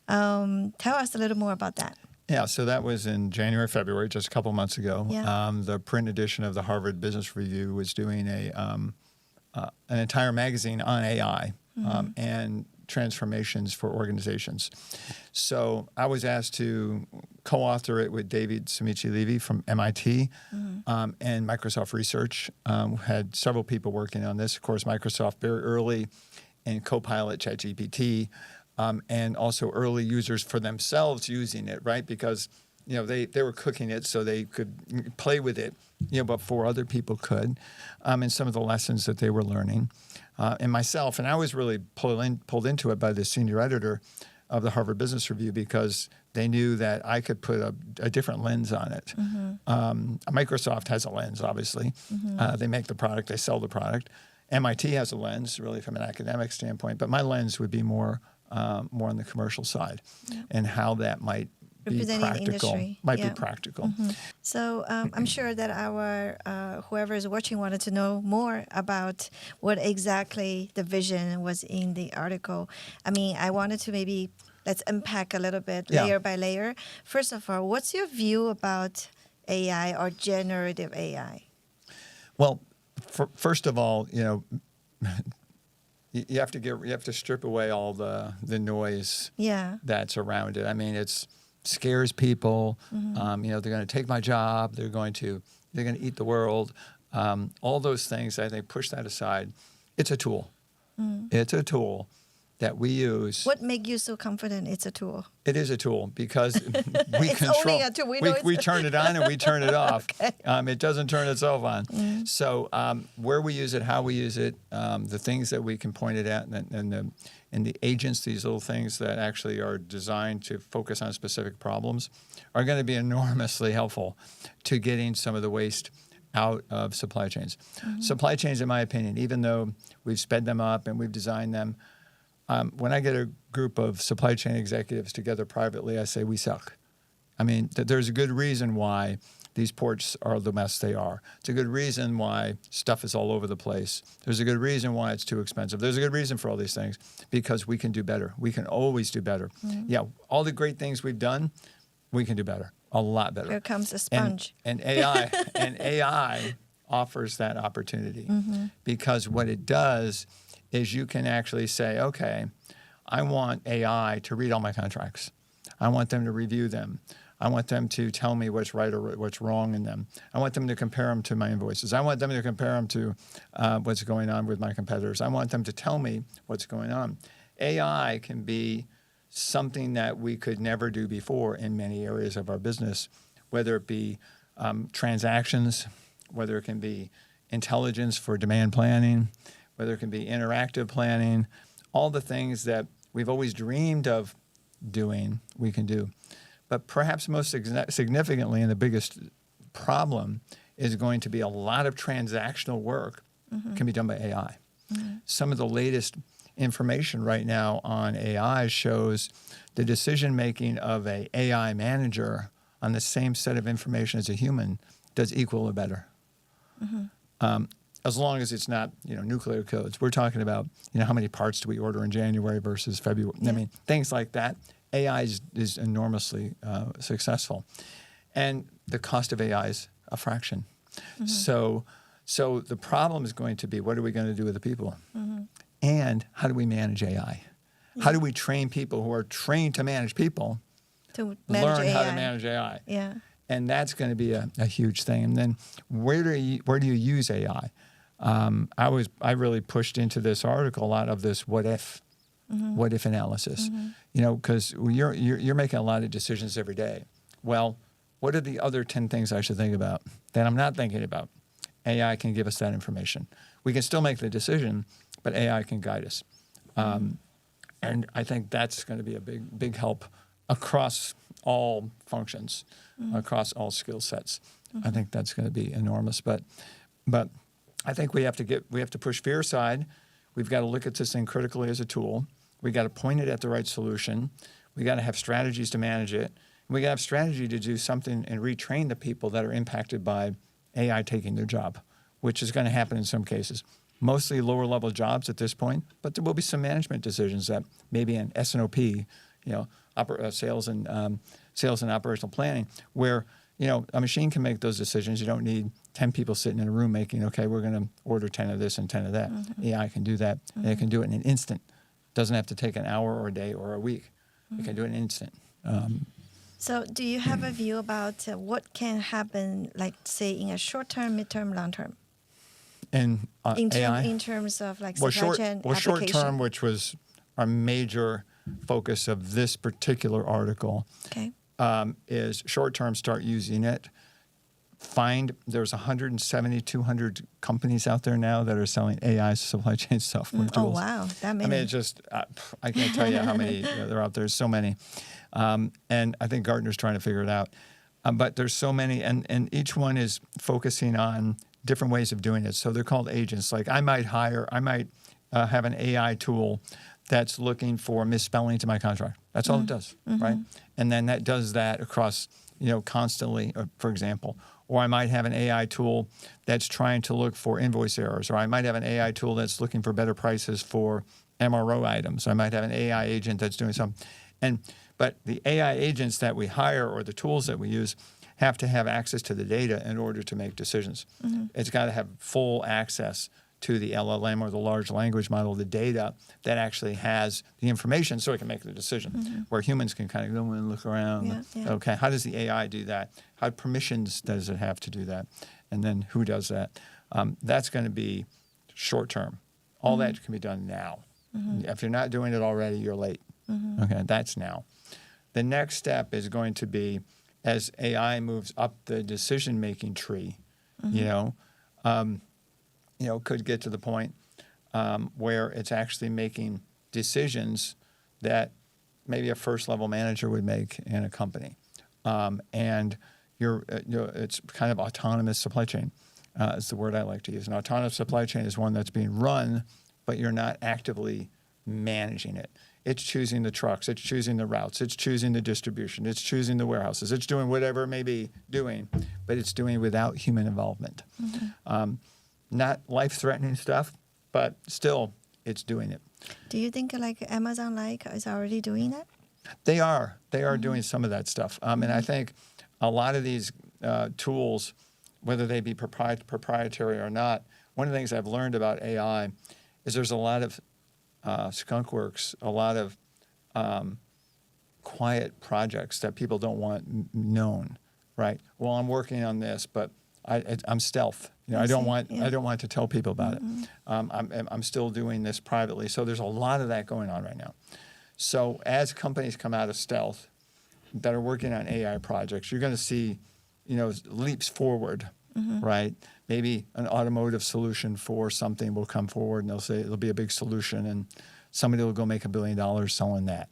Tell us a little more about that. Yeah, so that was in January, February, just a couple months ago. Yeah. The print edition of the Harvard Business Review was doing an entire magazine on AI and transformations for organizations. So I was asked to co-author it with David Sumichi-Levy from MIT and Microsoft Research. Had several people working on this. Of course, Microsoft very early in Copilot, ChatGPT, and also early users for themselves using it, right? Because they were cooking it so they could play with it, before other people could, and some of the lessons that they were learning. And myself, and I was really pulled into it by the senior editor of the Harvard Business Review because they knew that I could put a different lens on it. Microsoft has a lens, obviously. They make the product, they sell the product. MIT has a lens, really from an academic standpoint, but my lens would be more on the commercial side and how that might be practical. Be practical. So I'm sure that our whoever is watching wanted to know more about what exactly the vision was in the article. I mean, I wanted to maybe let's unpack a little bit layer by layer. First of all, what's your view about AI or generative AI? Well, first of all, you have to strip away all the noise that's around it. I mean, it scares people. They're going to take my job. They're going to eat the world. All those things, I think, push that aside. It's a tool. It's a tool that we use. What makes you so confident it's a tool? It is a tool because we it's control. Only a tool. We turn it on and we turn it off. Okay. It doesn't turn itself on. So where we use it, how we use it, the things that we can point it at, and the agents, these little things that actually are designed to focus on specific problems, are going to be enormously helpful to getting some of the waste out of supply chains. Supply chains, in my opinion, even though we've sped them up and we've designed them, when I get a group of supply chain executives together privately, I say, we suck. I mean, there's a good reason why these ports are the mess they are. It's a good reason why stuff is all over the place. There's a good reason why it's too expensive. There's a good reason for all these things, because we can do better. We can always do better. Yeah, all the great things we've done, we can do better, a lot better. Here comes a sponge. And AI offers that opportunity because what it does is you can actually say, okay, I want AI to read all my contracts. I want them to review them. I want them to tell me what's right or what's wrong in them. I want them to compare them to my invoices. I want them to compare them to what's going on with my competitors. I want them to tell me what's going on. AI can be something that we could never do before in many areas of our business, whether it be transactions, whether it can be intelligence for demand planning, whether it can be interactive planning, all the things that we've always dreamed of doing, we can do. But perhaps most significantly, and the biggest problem, is going to be a lot of transactional work can be done by AI. Some of the latest information right now on AI shows the decision-making of an AI manager on the same set of information as a human does equal or better. As long as it's not, nuclear codes. We're talking about, how many parts do we order in January versus February. I mean, things like that. AI is enormously successful. And the cost of AI is a fraction. So the problem is going to be, what are we going to do with the people? And how do we manage AI? How do we train people who are trained to manage people to learn how to manage AI? Yeah. And that's going to be a huge thing. And then where do you use AI? I really pushed into this article a lot of this what if analysis, because you're making a lot of decisions every day. Well, what are the other 10 things I should think about that I'm not thinking about? AI can give us that information. We can still make the decision, but AI can guide us. And I think that's going to be a big help across all functions, across all skill sets. I think that's going to be enormous. But I think we have to push fear aside. we've got to look at this thing critically as a tool. We got to point it at the right solution. We got to have strategies to manage it. And we got to have strategy to do something and retrain the people that are impacted by AI taking their job, which is going to happen in some cases. Mostly lower level jobs at this point, but there will be some management decisions that maybe in S&OP, sales and operational planning, where a machine can make those decisions. You don't need 10 people sitting in a room making, okay, we're going to order 10 of this and 10 of that. Mm-hmm. AI can do that, and it can do it in an instant. Doesn't have to take an hour or a day or a week. It can do it in an instant. So do you have a view about what can happen, like, say, in a short-term, mid-term, long-term? In AI? In terms of, like, supply chain application? Short-term, which was our major focus of this particular article, okay. Is short-term, start using it. There's 170, 200 companies out there now that are selling AI supply chain software tools. Oh, wow. That many. I mean, it's just, I can't tell you how many there are out there. So many. And I think Gartner's trying to figure it out. But there's so many, and each one is focusing on different ways of doing it. So they're called agents. Like I might have an AI tool that's looking for misspellings in my contract. That's all it does, right? And then that does that across, constantly, for example. Or I might have an AI tool that's trying to look for invoice errors. Or I might have an AI tool that's looking for better prices for MRO items. I might have an AI agent that's doing something. But the AI agents that we hire or the tools that we use have to have access to the data in order to make decisions. It's got to have full access to the LLM or the large language model, the data that actually has the information so it can make the decision, where humans can kind of go and look around. Yeah. Okay, how does the AI do that? How permissions does it have to do that? And then who does that? That's going to be short term. All that can be done now. If you're not doing it already, you're late. Okay, that's now. The next step is going to be as AI moves up the decision-making tree, could get to the point where it's actually making decisions that maybe a first-level manager would make in a company. And it's kind of autonomous supply chain is the word I like to use. An autonomous supply chain is one that's being run, but you're not actively managing it. It's choosing the trucks. It's choosing the routes. It's choosing the distribution. It's choosing the warehouses. It's doing whatever it may be doing, but it's doing it without human involvement. Not life-threatening stuff, but still, it's doing it. Do you think like Amazon is already doing that? They are. They are doing some of that stuff. And I think a lot of these tools, whether they be proprietary or not, one of the things I've learned about AI is there's a lot of skunk works, a lot of quiet projects that people don't want known, right? Well, I'm working on this, but I'm stealth. I don't want to tell people about it. I'm still doing this privately. So there's a lot of that going on right now. So as companies come out of stealth that are working on AI projects, you're going to see, leaps forward, right? Maybe an automotive solution for something will come forward, and they'll say it'll be a big solution, and somebody will go make $1 billion selling that.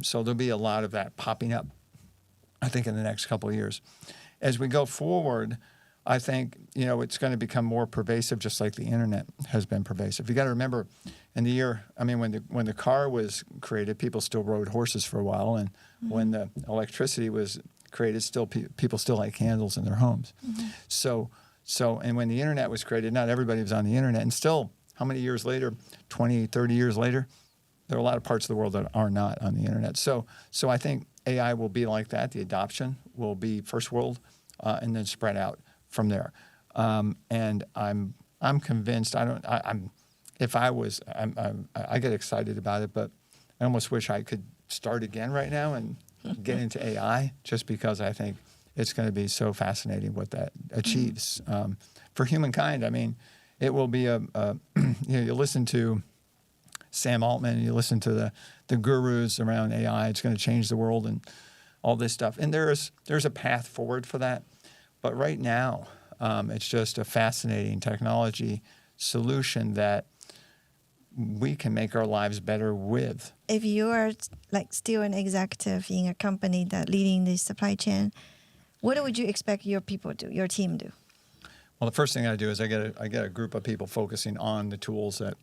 So there'll be a lot of that popping up, I think, in the next couple of years. As we go forward, I think, it's going to become more pervasive, just like the internet has been pervasive. You got to remember, in the year, when the car was created, people still rode horses for a while, and when the electricity was created, still people still light candles in their homes. So, and when the internet was created, not everybody was on the internet, and still, how many years later, 20, 30 years later, there are a lot of parts of the world that are not on the internet. So I think AI will be like that. The adoption will be first world, and then spread out from there. And I'm convinced. I get excited about it, but I almost wish I could start again right now and get into AI, just because I think it's going to be so fascinating what that achieves for humankind. It will be you listen to Sam Altman, and you listen to the gurus around AI. It's going to change the world and all this stuff. And there's a path forward for that. But right now, it's just a fascinating technology solution that we can make our lives better with. If you are still an executive in a company that leading the supply chain, what would you expect your people do, your team do? Well, the first thing I do is I get a group of people focusing on the tools that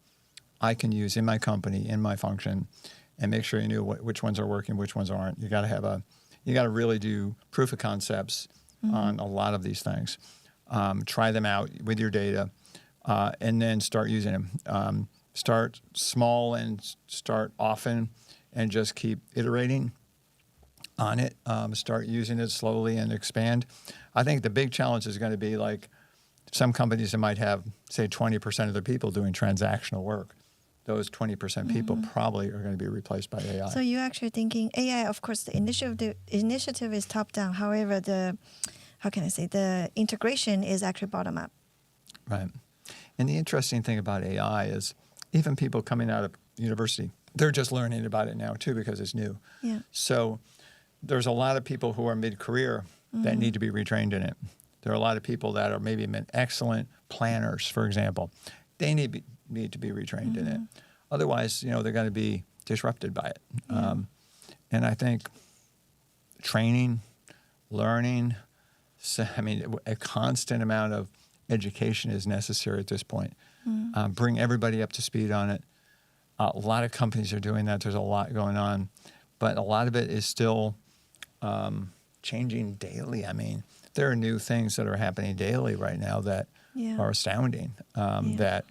I can use in my company, in my function, and make sure you knew which ones are working, which ones aren't. You got to really do proof of concepts on a lot of these things. Try them out with your data, and then start using them. Start small and start often, and just keep iterating on it. Start using it slowly and expand. I think the big challenge is going to be like some companies that might have, say, 20% of their people doing transactional work. Those 20% people probably are going to be replaced by AI. So you're actually thinking AI, of course, the initiative is top down. However, the integration is actually bottom up. Right. And the interesting thing about AI is even people coming out of university, they're just learning about it now too because it's new. Yeah. So there's a lot of people who are mid-career that need to be retrained in it. There are a lot of people that are maybe excellent planners, for example. They need to be retrained in it. Otherwise, they're going to be disrupted by it. Yeah. And I think training, learning, a constant amount of education is necessary at this point. Bring everybody up to speed on it. A lot of companies are doing that. There's a lot going on. But a lot of it is still changing daily. There are new things that are happening daily right now that are astounding, that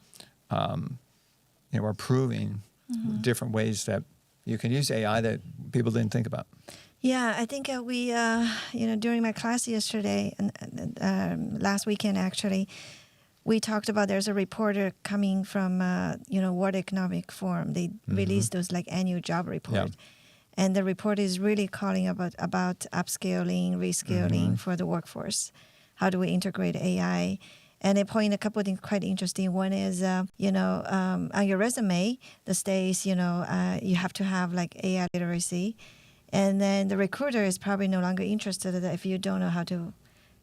are proving different ways that you can use AI that people didn't think about. Yeah, I think we, during my class yesterday and last weekend actually, we talked about there's a reporter coming from, World Economic Forum. They released those annual job report. Yeah. And the report is really calling about upscaling, reskilling for the workforce. How do we integrate AI? And they point a couple of things quite interesting. One is, on your resume, the states, you have to have AI literacy. And then the recruiter is probably no longer interested if you don't know how to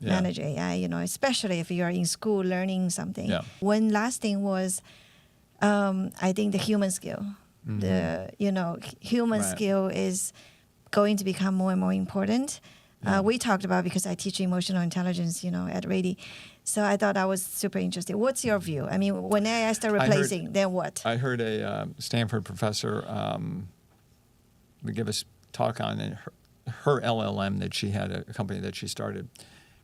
manage AI, especially if you're in school learning something. Yeah. One last thing was, I think the human skill. The human skill is going to become more and more important. We talked about because I teach emotional intelligence, at Rady. So I thought that was super interesting. What's your view? When AI start replacing, then what? I heard a Stanford professor give us talk on her LLM that she had, a company that she started.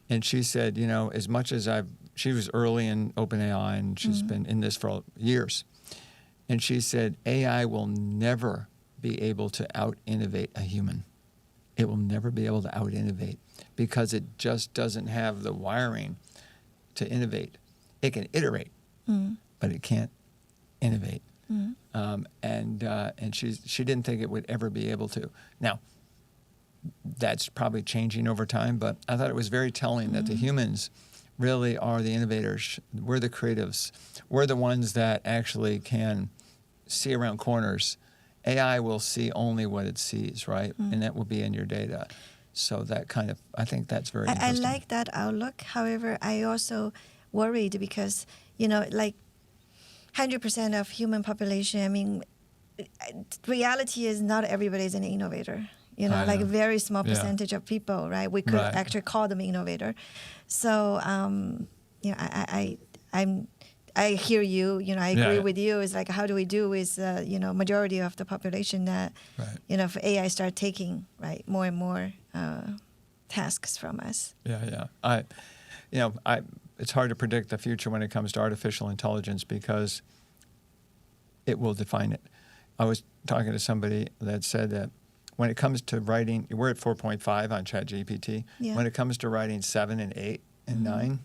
And she said, as much as she was early in OpenAI and she's been in this for years. And she said, AI will never be able to out-innovate a human. It will never be able to out-innovate because it just doesn't have the wiring to innovate. It can iterate, but it can't innovate. And she didn't think it would ever be able to. Now, that's probably changing over time, but I thought it was very telling that the humans really are the innovators. We're the creatives. We're the ones that actually can see around corners. AI will see only what it sees, right? And that will be in your data. So that I think that's very interesting. I like that outlook. However, I also worried because, 100% of human population, reality is not everybody is an innovator. A very small percentage of people, right? We could actually call them innovator. So, I hear you. I agree with you. It's how do we do with majority of the population that if AI start taking more and more tasks from us. It's hard to predict the future when it comes to artificial intelligence because it will define it. I was talking to somebody that said that when it comes to writing, we're at 4.5 on ChatGPT. Yeah. When it comes to writing 7 and 8 and 9,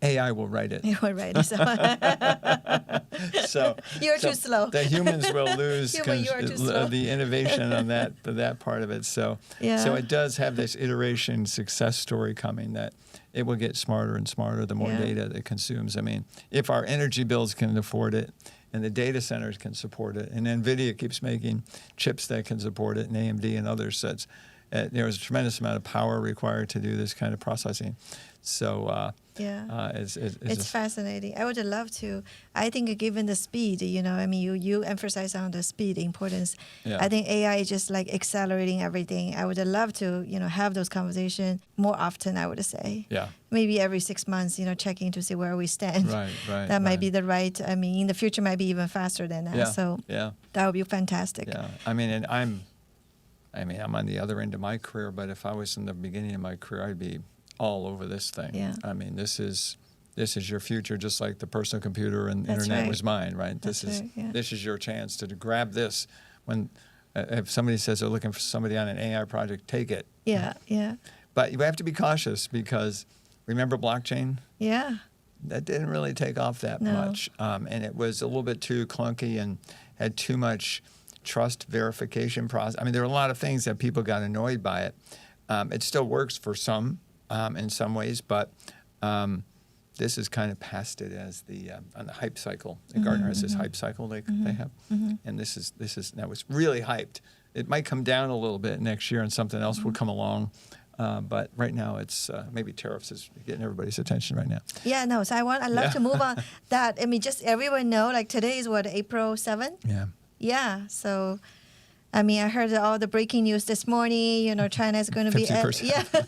AI will write it. You will write it. So you're too slow. The humans will lose slow. the innovation on that part of it. So it does have this iteration success story coming that it will get smarter and smarter the more data it consumes. If our energy bills can afford it, and the data centers can support it, and NVIDIA keeps making chips that can support it, and AMD and others, there's a tremendous amount of power required to do this kind of processing. So Yeah. It's It's fascinating. I would love to. I think given the speed, I mean, you emphasize on the speed importance. Yeah. I think AI is just like accelerating everything. I would love to, have those conversations more often, I would say. Yeah. Maybe every 6 months, checking to see where we stand. Right. That might be the right, I mean, in the future might be even faster than that. Yeah. So Yeah. that would be fantastic. Yeah. I mean, and I'm on the other end of my career, but if I was in the beginning of my career, I'd be all over this thing. Yeah. I mean, this is your future, just like the personal computer and That's internet right. was mine, right? That's right, yeah. This is your chance to grab this. When if somebody says they're looking for somebody on an AI project, take it. Yeah. But you have to be cautious because remember blockchain? Yeah. That didn't really take off that No. much, and it was a little bit too clunky and had too much trust verification process. I mean, there were a lot of things that people got annoyed by it. It still works for some in some ways, but this is kind of past it as on the hype cycle. Gartner has this hype cycle they have, and this is that was really hyped. It might come down a little bit next year, and something else will come along. But right now, it's maybe tariffs is getting everybody's attention right now. Yeah, no. So I'd love to move on that. I mean, just everyone know, like today is what, April 7th? Yeah. Yeah. So, I mean, I heard all the breaking news this morning. China is going to be 50%.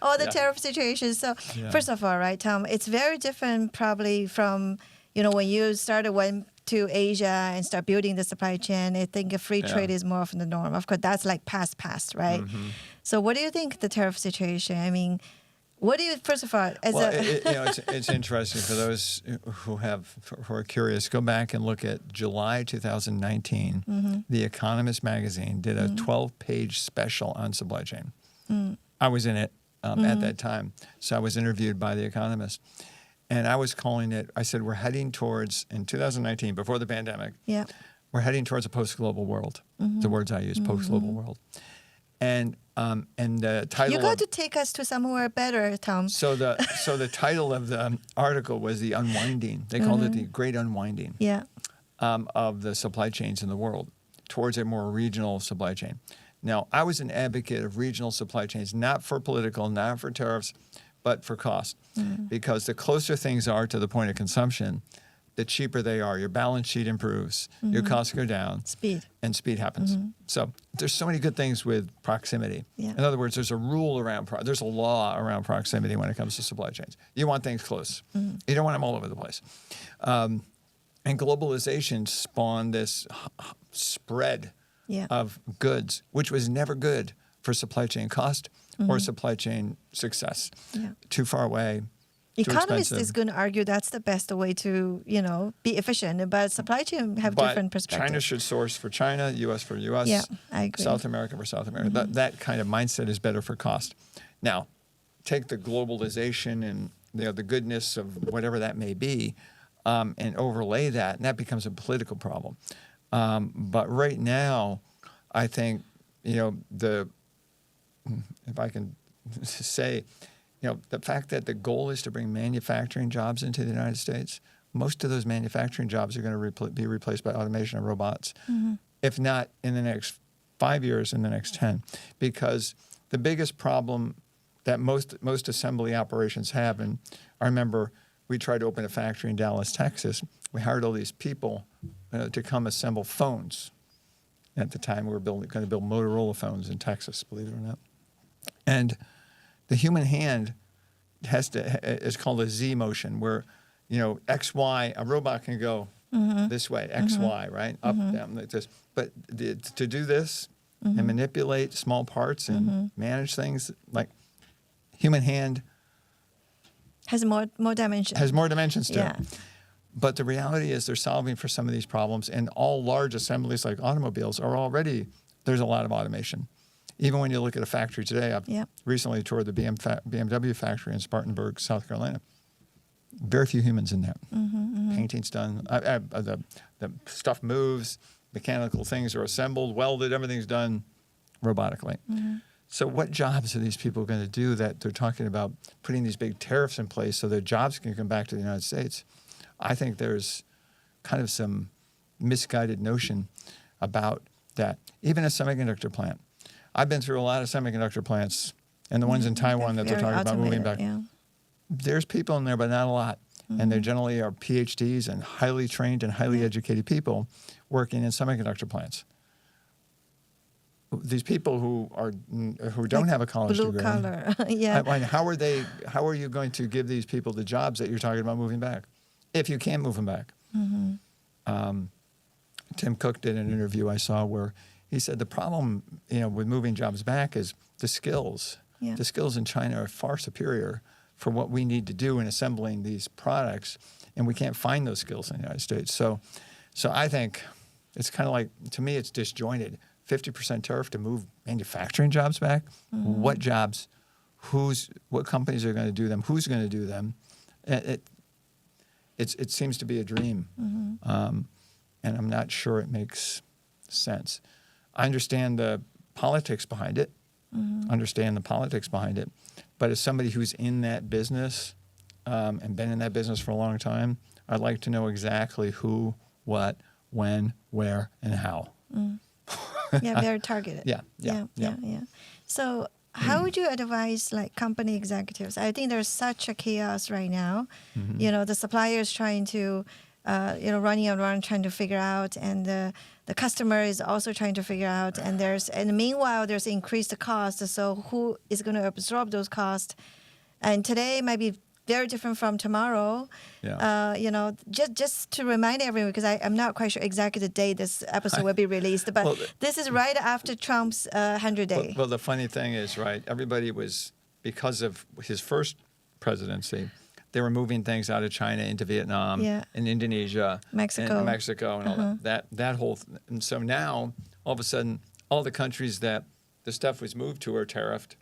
all the Yeah. tariff situations. So, Yeah. first of all, right, Tom, it's very different probably from when you went to Asia and start building the supply chain. I think a free trade is more often the norm. Of course, that's like past, right? Mm-hmm. So, what do you think the tariff situation? I mean, what do you first of all it's interesting for those who are curious. Go back and look at July 2019. The Economist magazine did a 12-page special on supply chain. I was in it at that time, so I was interviewed by the Economist, and I was calling it. I said we're heading towards in 2019 before the pandemic. Yeah. We're heading towards a post-global world. The words I use, post-global world, and the title. You got to take us to somewhere better, Tom. So the title of the article was the unwinding. They called it the Great Unwinding. Yeah. Of the supply chains in the world towards a more regional supply chain. Now, I was an advocate of regional supply chains, not for political, not for tariffs, but for cost, because the closer things are to the point of consumption, the cheaper they are. Your balance sheet improves, your costs go down, and speed happens. So there's so many good things with proximity. Yeah. In other words, there's a rule around, there's a law around proximity when it comes to supply chains. You want things close. You don't want them all over the place. And globalization spawned this spread of goods, which was never good for supply chain cost or supply chain success. Yeah. Too far away. Economists is going to argue that's the best way to, be efficient, but supply chain have different perspectives. China should source for China, U.S. for U.S., Yeah, I agree. South America for South America. That kind of mindset is better for cost. Now, take the globalization and the goodness of whatever that may be, and overlay that, and that becomes a political problem. But right now, I think, if I can say, the fact that the goal is to bring manufacturing jobs into the United States, most of those manufacturing jobs are going to be replaced by automation and robots, if not in the next 5 years, in the next 10. Because the biggest problem that most assembly operations have, and I remember we tried to open a factory in Dallas, Texas. We hired all these people to come assemble phones. At the time, we were going to build Motorola phones in Texas, believe it or not. And the human hand is called a Z motion, where, X, Y, a robot can go this way, X, Y, right? Up, down, like this. But to do this and manipulate small parts and manage things, like human hand has more dimensions. Has more dimensions to Yeah. it. But the reality is they're solving for some of these problems, and all large assemblies like automobiles there's a lot of automation. Even when you look at a factory today, I've recently toured the BMW factory in Spartanburg, South Carolina. Very few humans in there. Painting's done. The stuff moves. Mechanical things are assembled, welded. Everything's done robotically. So what jobs are these people going to do that they're talking about putting these big tariffs in place so their jobs can come back to the United States? I think there's kind of some misguided notion about that. Even a semiconductor plant. I've been through a lot of semiconductor plants, and the ones in Taiwan that they're talking about moving back. Yeah. there's people in there, but not a lot. And they generally are PhDs and highly trained and highly educated people working in semiconductor plants. These people who don't have a college blue degree, collar, yeah. how are you going to give these people the jobs that you're talking about moving back, if you can move them back? Tim Cook did an interview I saw where he said the problem, with moving jobs back is the skills. Yeah. The skills in China are far superior for what we need to do in assembling these products, and we can't find those skills in the United States. So I think it's kind of like, to me, it's disjointed. 50% tariff to move manufacturing jobs back. What jobs? What companies are going to do them? Who's going to do them? It seems to be a dream, and I'm not sure it makes sense. I understand the politics behind it. But as somebody who's in that business and been in that business for a long time, I'd like to know exactly who, what, when, where, and how. Yeah, very targeted. Yeah. So how would you advise company executives? I think there's such a chaos right now. The suppliers trying to, running around trying to figure out, and the customer is also trying to figure out, and meanwhile there's increased cost. So who is going to absorb those costs? And today might be very different from tomorrow. Yeah. Just to remind everyone, because I'm not quite sure exactly the day this episode will be released, but this is right after Trump's 100 day. Well, the funny thing is, right, everybody was, because of his first presidency, they were moving things out of China into Vietnam and Indonesia, Mexico, and all that whole. And so now, all of a sudden, all the countries that the stuff was moved to are tariffed,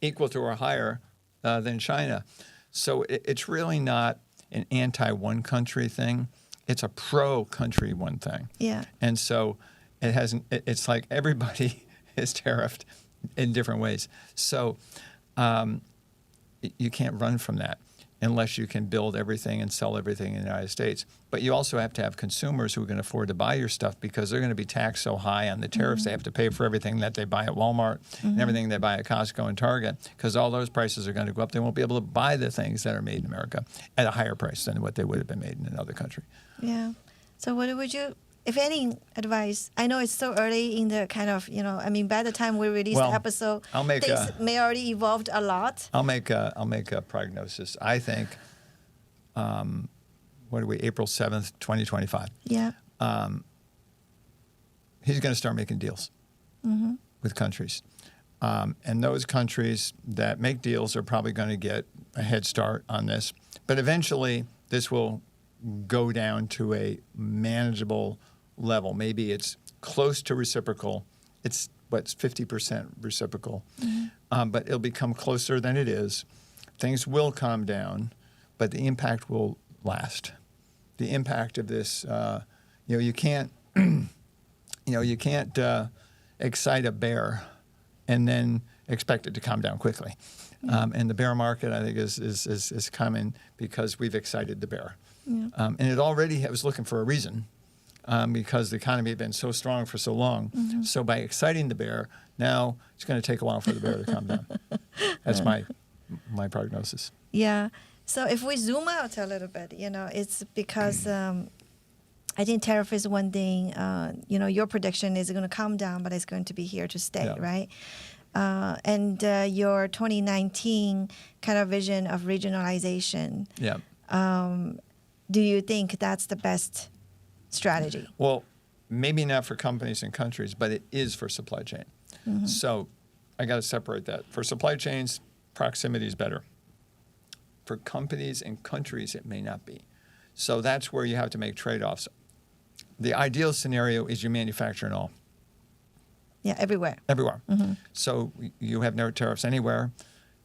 equal to or higher than China. So it's really not an anti-one country thing; it's a pro-country one thing. Yeah. And so it hasn't. It's like everybody is tariffed in different ways. So you can't run from that unless you can build everything and sell everything in the United States. But you also have to have consumers who can afford to buy your stuff, because they're going to be taxed so high on the tariffs. They have to pay for everything that they buy at Walmart and everything they buy at Costco and Target, because all those prices are going to go up. They won't be able to buy the things that are made in America at a higher price than what they would have been made in another country. Yeah. So what would you, if any, advice? I know it's so early in the kind of, by the time we release the episode, things may already evolved a lot. I'll make a prognosis. I think, what are we, April 7th, 2025? Yeah. He's going to start making deals with countries. And those countries that make deals are probably going to get a head start on this. But eventually, this will go down to a manageable level. Maybe it's close to reciprocal. It's 50% reciprocal. But it'll become closer than it is. Things will calm down, but the impact will last. The impact of this, you can't, you can't excite a bear and then expect it to calm down quickly. And the bear market, I think, is coming because we've excited the bear. Yeah. And it already was looking for a reason, because the economy had been so strong for so long. So by exciting the bear, now it's going to take a while for the bear to calm down. That's my prognosis. Yeah. So if we zoom out a little bit, it's because I think tariff is one thing. Your prediction is going to calm down, but it's going to be here to stay, right? And your 2019 kind of vision of regionalization. Yeah. Do you think that's the best strategy? Well, maybe not for companies and countries, but it is for supply chain. So I got to separate that. For supply chains, proximity is better. For companies and countries, it may not be. So that's where you have to make trade-offs. The ideal scenario is you manufacture in all. Yeah, everywhere. Everywhere. So you have no tariffs anywhere.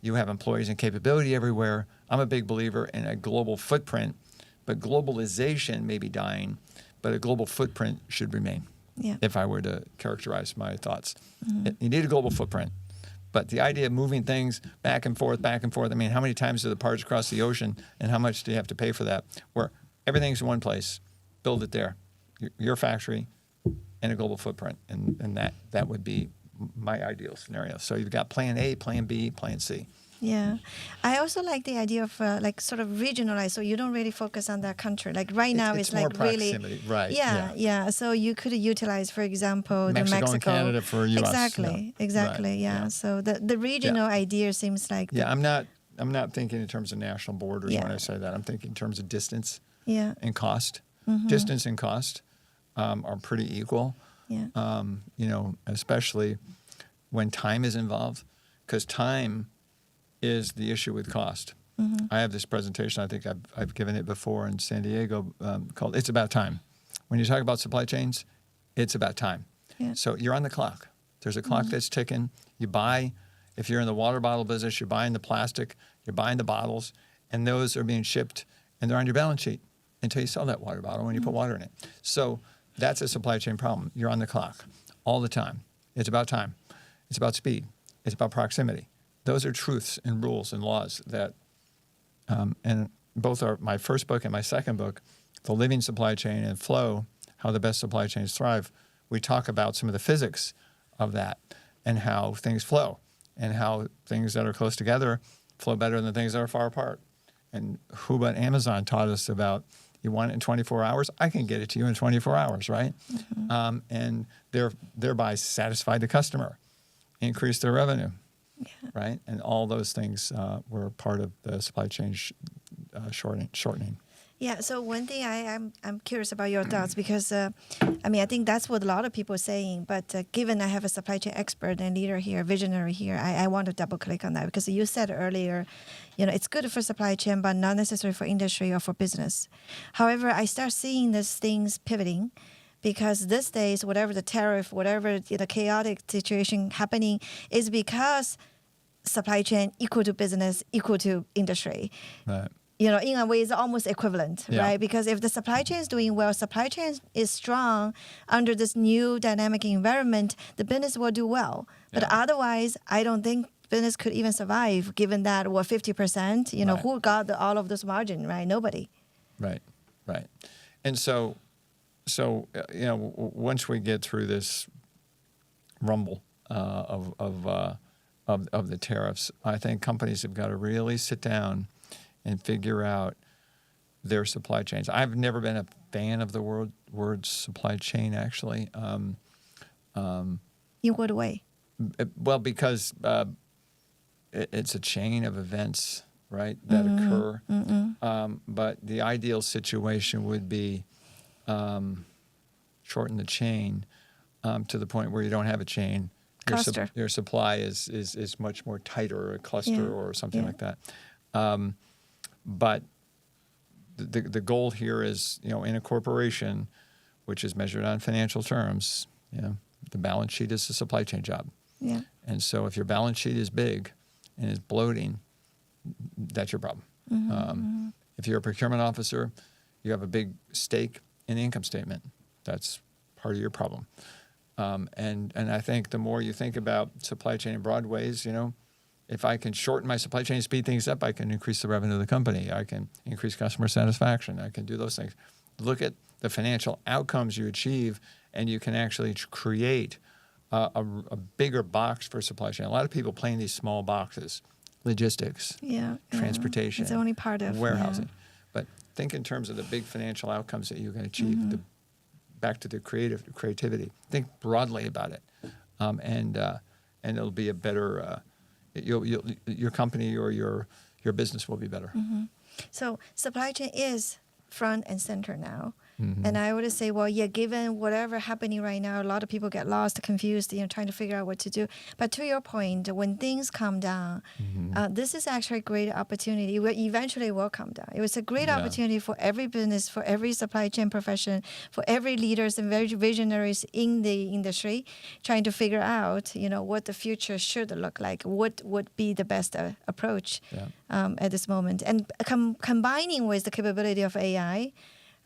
You have employees and capability everywhere. I'm a big believer in a global footprint, but globalization may be dying, but a global footprint should remain. Yeah. If I were to characterize my thoughts. You need a global footprint. But the idea of moving things back and forth, I mean, how many times do the parts cross the ocean, and how much do you have to pay for that? Where everything's in one place, build it there. Your factory and a global footprint. And that would be my ideal scenario. So you've got plan A, plan B, plan C. Yeah, I also like the idea of like sort of regionalized, so you don't really focus on that country. Like right now, it's more like really, proximity, right? yeah. So you could utilize, for example, the Mexico and Mexico. Canada for U.S. Exactly, exactly. Right, Yeah. So the regional idea seems like Yeah, I'm not thinking in terms of national borders when I say that. I'm thinking in terms of distance and cost. Distance and cost are pretty equal. Yeah. You know, especially when time is involved, because time is the issue with cost. I have this presentation, I think I've given it before in San Diego, called "It's About Time." When you talk about supply chains, it's about time. Yeah. So you're on the clock. There's a clock that's ticking. You buy, if you're in the water bottle business, you're buying the plastic, you're buying the bottles, and those are being shipped, and they're on your balance sheet until you sell that water bottle when you put water in it. So that's a supply chain problem. You're on the clock all the time. It's about time. It's about speed. It's about proximity. Those are truths and rules and laws that, and both are my first book and my second book, The Living Supply Chain and Flow, How the Best Supply Chains Thrive. We talk about some of the physics of that and how things flow and how things that are close together flow better than things that are far apart. And who but Amazon taught us about, you want it in 24 hours? I can get it to you in 24 hours, right? And thereby satisfy the customer, increase their revenue. Right, and all those things were part of the supply chain shortening. Yeah. So one thing I'm curious about your thoughts because I think that's what a lot of people are saying. But given I have a supply chain expert and leader here, visionary here, I want to double click on that because you said earlier, it's good for supply chain, but not necessarily for industry or for business. However, I start seeing these things pivoting. Because these days, whatever the tariff, whatever the chaotic situation happening, is because supply chain equal to business, equal to industry. Right. In a way, it's almost equivalent, right? Because if the supply chain is doing well, supply chain is strong under this new dynamic environment, the business will do well. But otherwise, I don't think business could even survive, given that 50%. Who got all of this margin, right? Nobody. Right. And so once we get through this rumble of the tariffs, I think companies have got to really sit down and figure out their supply chains. I've never been a fan of the word supply chain, actually. In what way? Well, because it's a chain of events, right, that occur. But the ideal situation would be shorten the chain to the point where you don't have a chain. Your supply is much more tighter, a cluster or something like that. But the goal here is, in a corporation, which is measured on financial terms, the balance sheet is a supply chain job. Yeah. And so if your balance sheet is big and is bloating, that's your problem. If you're a procurement officer, you have a big stake in the income statement. That's part of your problem. And I think the more you think about supply chain in broad ways, if I can shorten my supply chain, speed things up, I can increase the revenue of the company. I can increase customer satisfaction. I can do those things. Look at the financial outcomes you achieve, and you can actually create a bigger box for supply chain. A lot of people play in these small boxes, logistics, transportation, it's only part of warehousing. But think in terms of the big financial outcomes that you can achieve. Back to the creativity. Think broadly about it, and it'll be a better. Your company or your business will be better. So supply chain is front and center now. And I would say, given whatever happening right now, a lot of people get lost, confused, trying to figure out what to do. But to your point, when things calm down, this is actually a great opportunity. Eventually will calm down. It was a great opportunity for every business, for every supply chain profession, for every leaders and very visionaries in the industry, trying to figure out, what the future should look like, what would be the best approach at this moment. And combining with the capability of AI,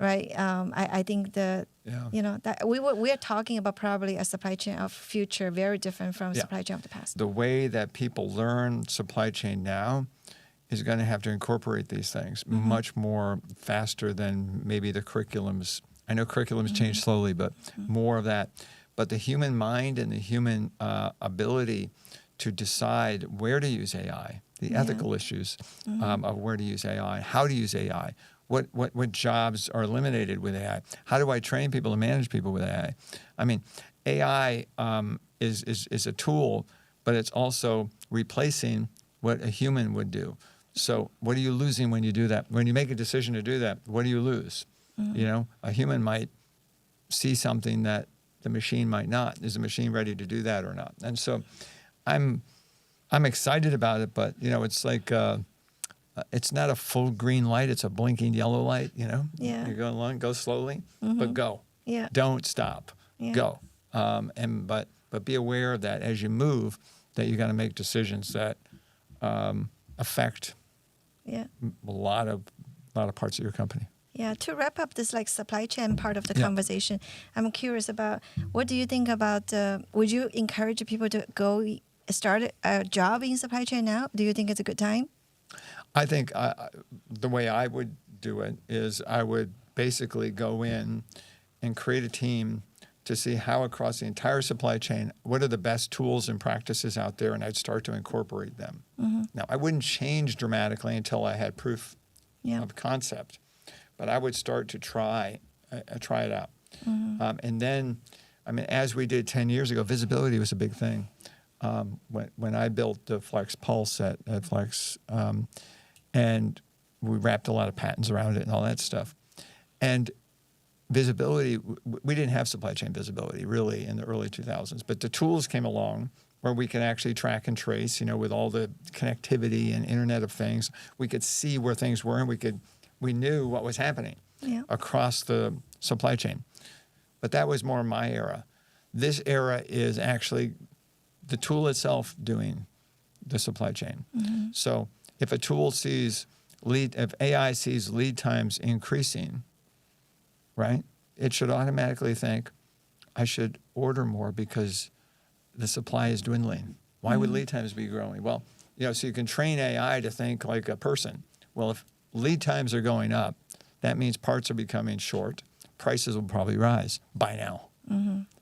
right? I think that we are talking about probably a supply chain of future very different from supply chain of the past. The way that people learn supply chain now is going to have to incorporate these things much more faster than maybe the curriculums. I know curriculums change slowly, but more of that. But the human mind and the human ability to decide where to use AI, the ethical issues of where to use AI, how to use AI, what jobs are eliminated with AI, how do I train people to manage people with AI? I mean, AI is a tool, but it's also replacing what a human would do. So what are you losing when you do that? When you make a decision to do that, what do you lose? You know, a human might see something that the machine might not. Is the machine ready to do that or not? And so I'm excited about it, but, you know, it's like it's not a full green light. It's a blinking yellow light, you know? Yeah. You're going along, go slowly, but go. Yeah. Don't stop. Yeah. Go. But be aware of that as you move, that you got to make decisions that affect Yeah. a lot of parts of your company. Yeah, to wrap up this like supply chain part of the conversation, I'm curious about what do you think about, would you encourage people to go start a job in supply chain now? Do you think it's a good time? I think the way I would do it is I would basically go in and create a team to see how across the entire supply chain, what are the best tools and practices out there, and I'd start to incorporate them. Now, I wouldn't change dramatically until I had proof of concept, but I would start to try it out. And then, I mean, as we did 10 years ago, visibility was a big thing. When I built the Flex Pulse at Flex, and we wrapped a lot of patents around it and all that stuff. And visibility, we didn't have supply chain visibility really in the early 2000s, but the tools came along where we could actually track and trace, you know, with all the connectivity and Internet of Things. We could see where things were, and we knew what was happening across the supply chain. But that was more my era. This era is actually the tool itself doing the supply chain. So if a tool sees if AI sees lead times increasing, right, it should automatically think, I should order more because the supply is dwindling. Why would lead times be growing? Well, you know, so you can train AI to think like a person. Well, if lead times are going up, that means parts are becoming short. Prices will probably rise by now.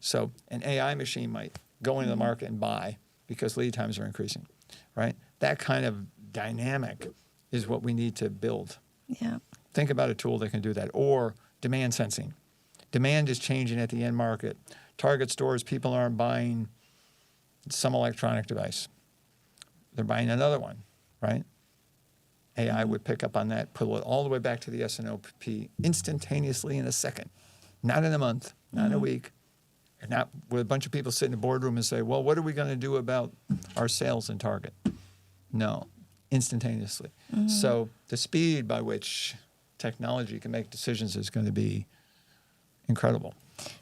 So an AI machine might go into the market and buy because lead times are increasing, right? That kind of dynamic is what we need to build. Yeah. Think about a tool that can do that. Or demand sensing. Demand is changing at the end market. Target stores, people aren't buying some electronic device. They're buying another one, right? AI would pick up on that, pull it all the way back to the S&OP instantaneously in a second. Not in a month, not in a week, and not with a bunch of people sit in a boardroom and say, well, what are we going to do about our sales in Target? No, instantaneously. So the speed by which technology can make decisions is going to be incredible.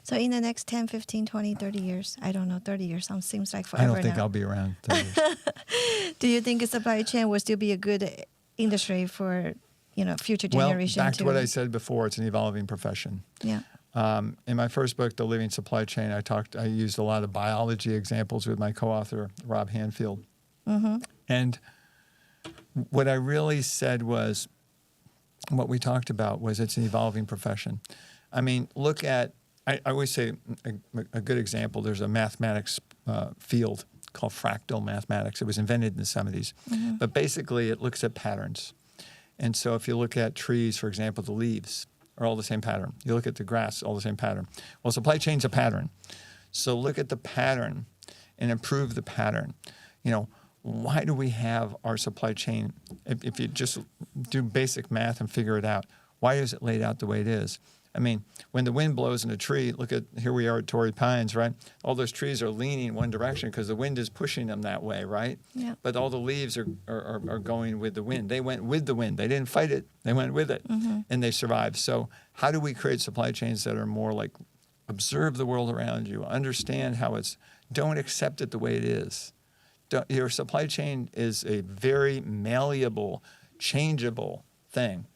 So in the next 10, 15, 20, 30 years, I don't know, 30 years seems like forever now. I don't think I'll be around 30 years. Do you think supply chain will still be a good industry for, you know, future generations? Well, back to what I said before, it's an evolving profession. Yeah. In my first book, The Living Supply Chain, I used a lot of biology examples with my co-author, Rob Hanfield. And what I really said was, what we talked about was it's an evolving profession. I mean, look at, I always say a good example, there's a mathematics field called fractal mathematics. It was invented in the 70s. But basically, it looks at patterns. And so if you look at trees, for example, the leaves are all the same pattern. You look at the grass, all the same pattern. Well, supply chain's a pattern. So look at the pattern and improve the pattern. You know, why do we have our supply chain? If you just do basic math and figure it out, why is it laid out the way it is? I mean, when the wind blows in a tree, look at, here we are at Torrey Pines, right? All those trees are leaning one direction because the wind is pushing them that way, right? Yeah. But all the leaves are going with the wind. They went with the wind. They didn't fight it. They went with it, and they survived. So how do we create supply chains that are more like observe the world around you, understand how it's, don't accept it the way it is. Your supply chain is a very malleable, changeable thing.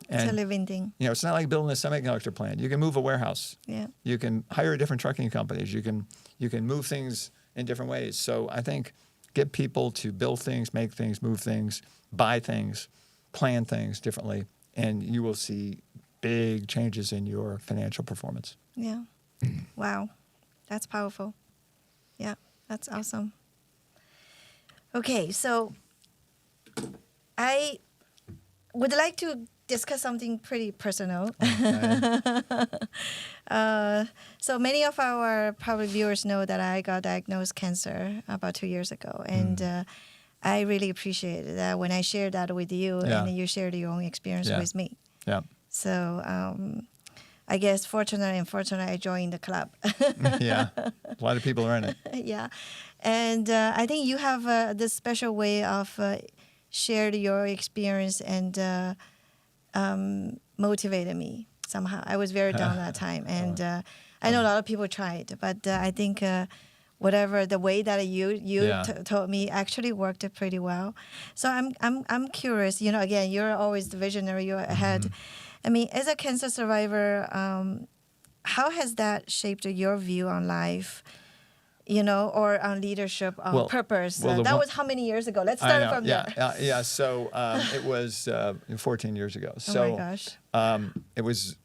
And, it's a living thing. You know, it's not like building a semiconductor plant. You can move a warehouse. Yeah. You can hire different trucking companies. You can move things in different ways. So I think get people to build things, make things, move things, buy things, plan things differently, and you will see big changes in your financial performance. Yeah. Wow. That's powerful. Yeah, that's awesome. Okay, so I would like to discuss something pretty personal. Okay. So many of our probably viewers know that I got diagnosed cancer about 2 years ago, and I really appreciate that when I shared that with you, Yeah. and you shared your own experience Yeah. with me. Yeah. So I guess fortunately and unfortunately, I joined the club. Yeah. A lot of people are in it. Yeah, and I think you have this special way of shared your experience and motivated me somehow. I was very down that time, and I know a lot of people tried, but I think whatever the way that you Yeah. told me actually worked pretty well. So I'm curious. You know, again, you're always the visionary. You're ahead. I mean, as a cancer survivor, how has that shaped your view on life? You know, or on leadership, on purpose. well, That was how many years ago? Let's start from yeah, there. yeah. So it was 14 years ago. So Oh my gosh. it was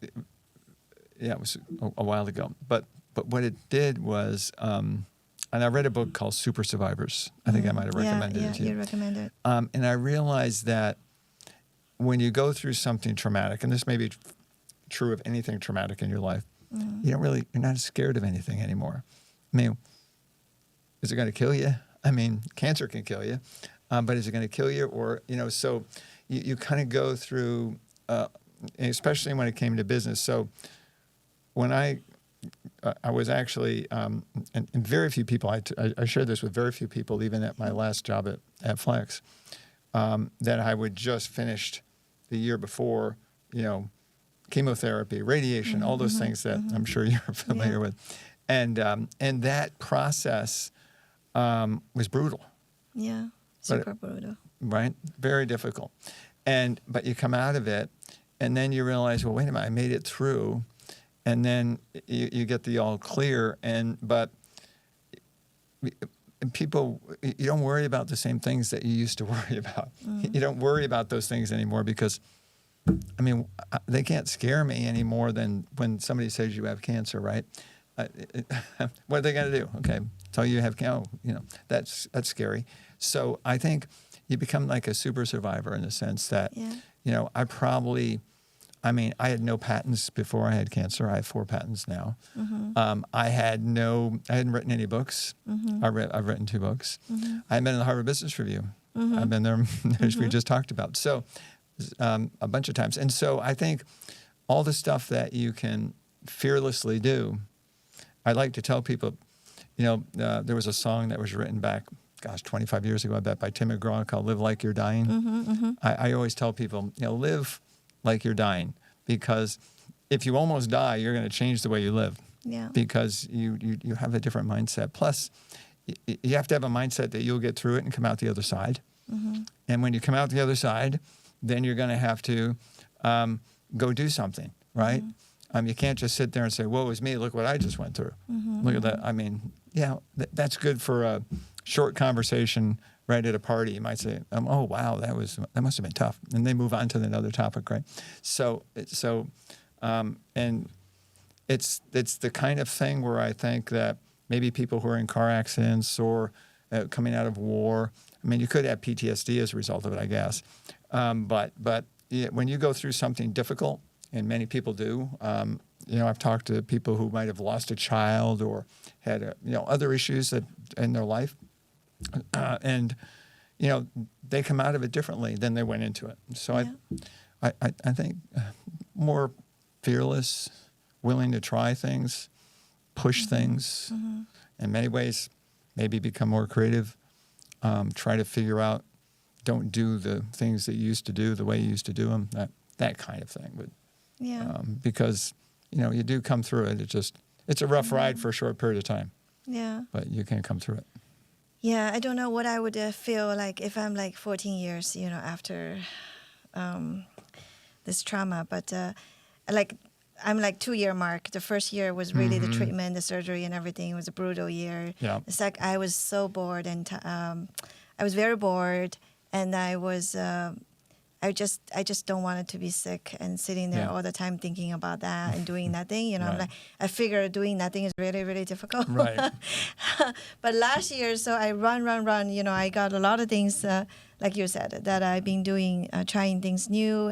a while ago. But what it did was, and I read a book called Super Survivors. I think I might have recommended it to you. Yeah, you recommended. And I realized that when you go through something traumatic, and this may be true of anything traumatic in your life, you're not scared of anything anymore. I mean, is it going to kill you? I mean, cancer can kill you, but is it going to kill you? Or, so you kind of go through, especially when it came to business. So when I was actually, and very few people, I shared this with very few people, even at my last job at Flex, that I would just finished the year before, chemotherapy, radiation, all those things that I'm sure you're familiar with. And that process was brutal. Yeah, super brutal. Right? Very difficult. But you come out of it, and then you realize, well, wait a minute, I made it through. And then you get the all clear. But people, you don't worry about the same things that you used to worry about. You don't worry about those things anymore because, I mean, they can't scare me any more than when somebody says you have cancer, right? What are they going to do? Okay, tell you have cancer. That's scary. So I think you become like a super survivor in the sense that, I had no patents before I had cancer. I have 4 patents now. I hadn't written any books. I've written 2 books. I hadn't been in the Harvard Business Review. I've been there, as we just talked about. So a bunch of times. And so I think all the stuff that you can fearlessly do, I like to tell people, there was a song that was written back, 25 years ago, I bet, by Tim McGraw called Live Like You're Dying. I always tell people, live like you're dying, because if you almost die, you're going to change the way you live. Yeah. Because you have a different mindset. Plus, you have to have a mindset that you'll get through it and come out the other side. And when you come out the other side, then you're going to have to go do something, right? You can't just sit there and say, woe is me, look what I just went through. Look at that. I mean, that's good for a short conversation right at a party. You might say, oh, wow, that must have been tough. And they move on to another topic, right? And it's the kind of thing where I think that maybe people who are in car accidents or coming out of war, you could have PTSD as a result of it, I guess. But when you go through something difficult, and many people do, I've talked to people who might have lost a child or had other issues in their life, and they come out of it differently than they went into it. So I think more fearless, willing to try things, push things, in many ways, maybe become more creative, try to figure out, don't do the things that you used to do the way you used to do them, that kind of thing. But because you do come through it. It's a rough ride for a short period of time. Yeah. But you can come through it. Yeah, I don't know what I would feel like if I'm like 14 years, after this trauma. But I'm like 2-year mark. The first year was really the treatment, the surgery, and everything. It was a brutal year. Yeah. It's like I was so bored, and I was very bored, and I was I just don't want it to be sick and sitting there all the time thinking about that and doing nothing. You know, I'm Right. like, I figure doing nothing is really, really difficult. Right. But last year, so I run. You know, I got a lot of things, like you said, that I've been doing, trying things new.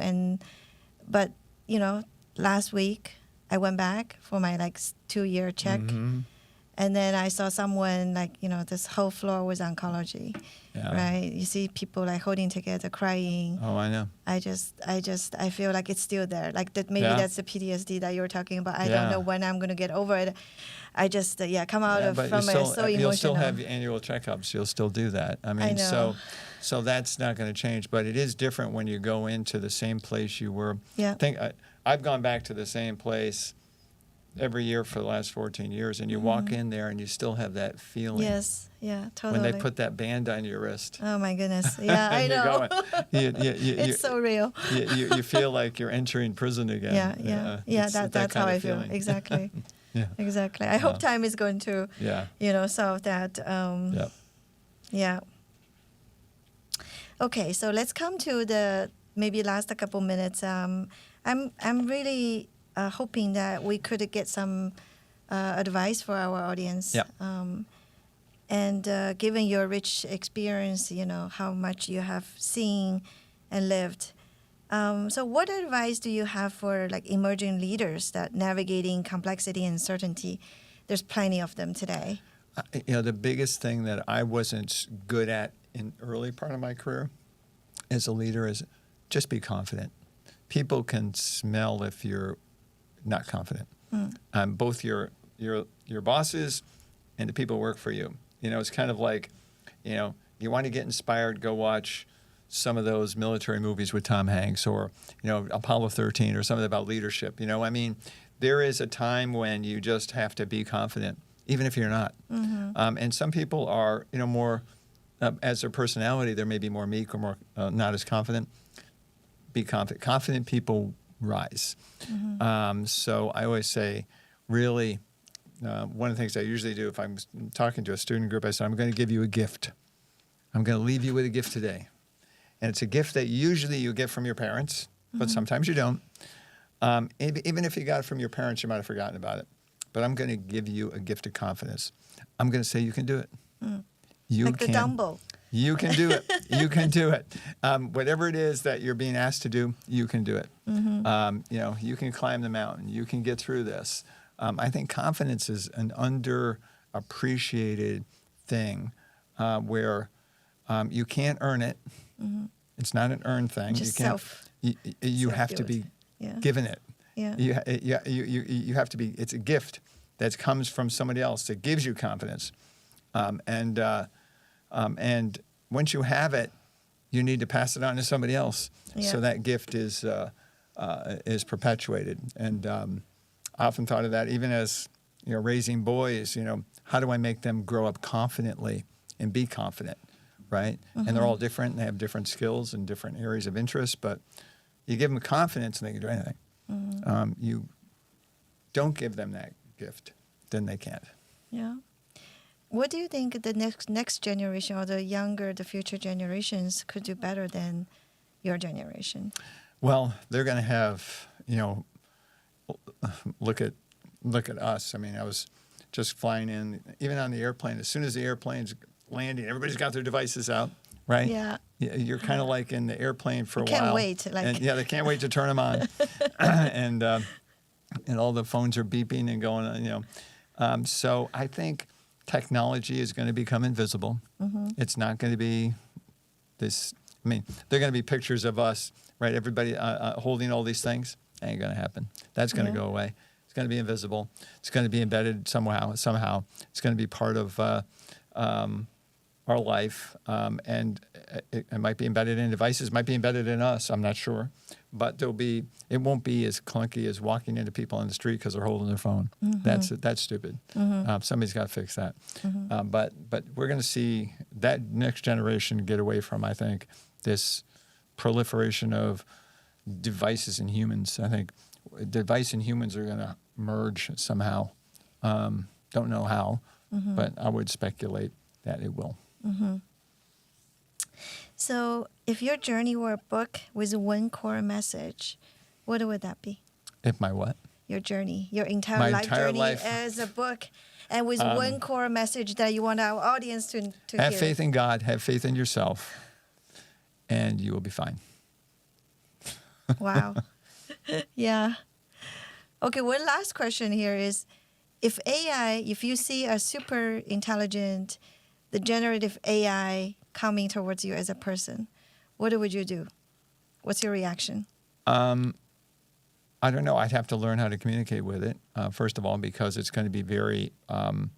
But, you know, last week I went back for my 2-year check. Mm-hmm. And then I saw someone this whole floor was oncology, right? You see people holding together, crying. Oh, I know. I feel like it's still there. Like that, maybe that's the PTSD that you were talking about. I don't know when I'm going to get over it. I just, come out from it so emotional. You'll still have annual checkups. You'll still do that. I mean, so that's not going to change. But it is different when you go into the same place you were. Yeah. I've gone back to the same place every year for the last 14 years, and you walk in there and you still have that feeling. Yes, yeah, totally. When they put that band on your wrist. Oh my goodness, yeah, I know. It's so real. You feel like you're entering prison again. Yeah. That's how I feel. Exactly. Yeah. Exactly. I hope time is going to, solve that. Yeah. Okay, so let's come to the maybe last couple minutes. I'm really hoping that we could get some advice for our audience. And given your rich experience, how much you have seen and lived. So what advice do you have for emerging leaders that navigating complexity and uncertainty? There's plenty of them today. The biggest thing that I wasn't good at in early part of my career as a leader is just be confident. People can smell if you're not confident. Both your bosses and the people who work for you. It's kind of like, you want to get inspired, go watch some of those military movies with Tom Hanks or, Apollo 13 or something about leadership. I mean, there is a time when you just have to be confident, even if you're not. And some people are, more, as their personality, they're maybe more meek or more not as confident. Be confident. Confident people rise. So I always say, really, one of the things I usually do if I'm talking to a student group, I say, I'm going to give you a gift. I'm going to leave you with a gift today. And it's a gift that usually you get from your parents, but sometimes you don't. Even if you got it from your parents, you might have forgotten about it. But I'm going to give you a gift of confidence. I'm going to say you can do it. You like can. the Dumbo. You can do it. You can do it. Whatever it is that you're being asked to do, you can do it. You can climb the mountain. You can get through this. I think confidence is an underappreciated thing where you can't earn it. It's not an earned thing. Just you have to be given it. You have to be. It's a gift that comes from somebody else that gives you confidence. And once you have it, you need to pass it on to somebody else. So that gift is perpetuated. And I often thought of that even as raising boys. How do I make them grow up confidently and be confident, right? And they're all different. And they have different skills and different areas of interest. But you give them confidence and they can do anything. You don't give them that gift, then they can't. Yeah. What do you think the next generation or the future generations could do better than your generation? Well, they're going to have, look at us. I mean, I was just flying in, even on the airplane. As soon as the airplane's landing, everybody's got their devices out, right? Yeah. You're kind of like in the airplane for a while. Can't wait. They can't wait to turn them on. and all the phones are beeping and going on, So I think technology is going to become invisible. It's not going to be this. I mean, there are going to be pictures of us, right? Everybody holding all these things. Ain't going to happen. That's going to go away. It's going to be invisible. It's going to be embedded somehow. It's going to be part of our life, and it might be embedded in devices. Might be embedded in us. I'm not sure, but it won't be as clunky as walking into people on the street because they're holding their phone. That's stupid. Somebody's got to fix that. But we're going to see that next generation get away from, I think, this proliferation of devices and humans. I think device and humans are going to merge somehow. Don't know how, but I would speculate that it will. So if your journey were a book with one core message, what would that be? If my what? Your journey, your entire My life entire journey life. as a book, and with one core message that you want our audience to Have hear. faith in God, have faith in yourself, and you will be fine. Wow. Yeah. Okay, one last question here is, if you see a super intelligent, the generative AI coming towards you as a person, what would you do? What's your reaction? I don't know. I'd have to learn how to communicate with it, first of all, because it's going to be very. And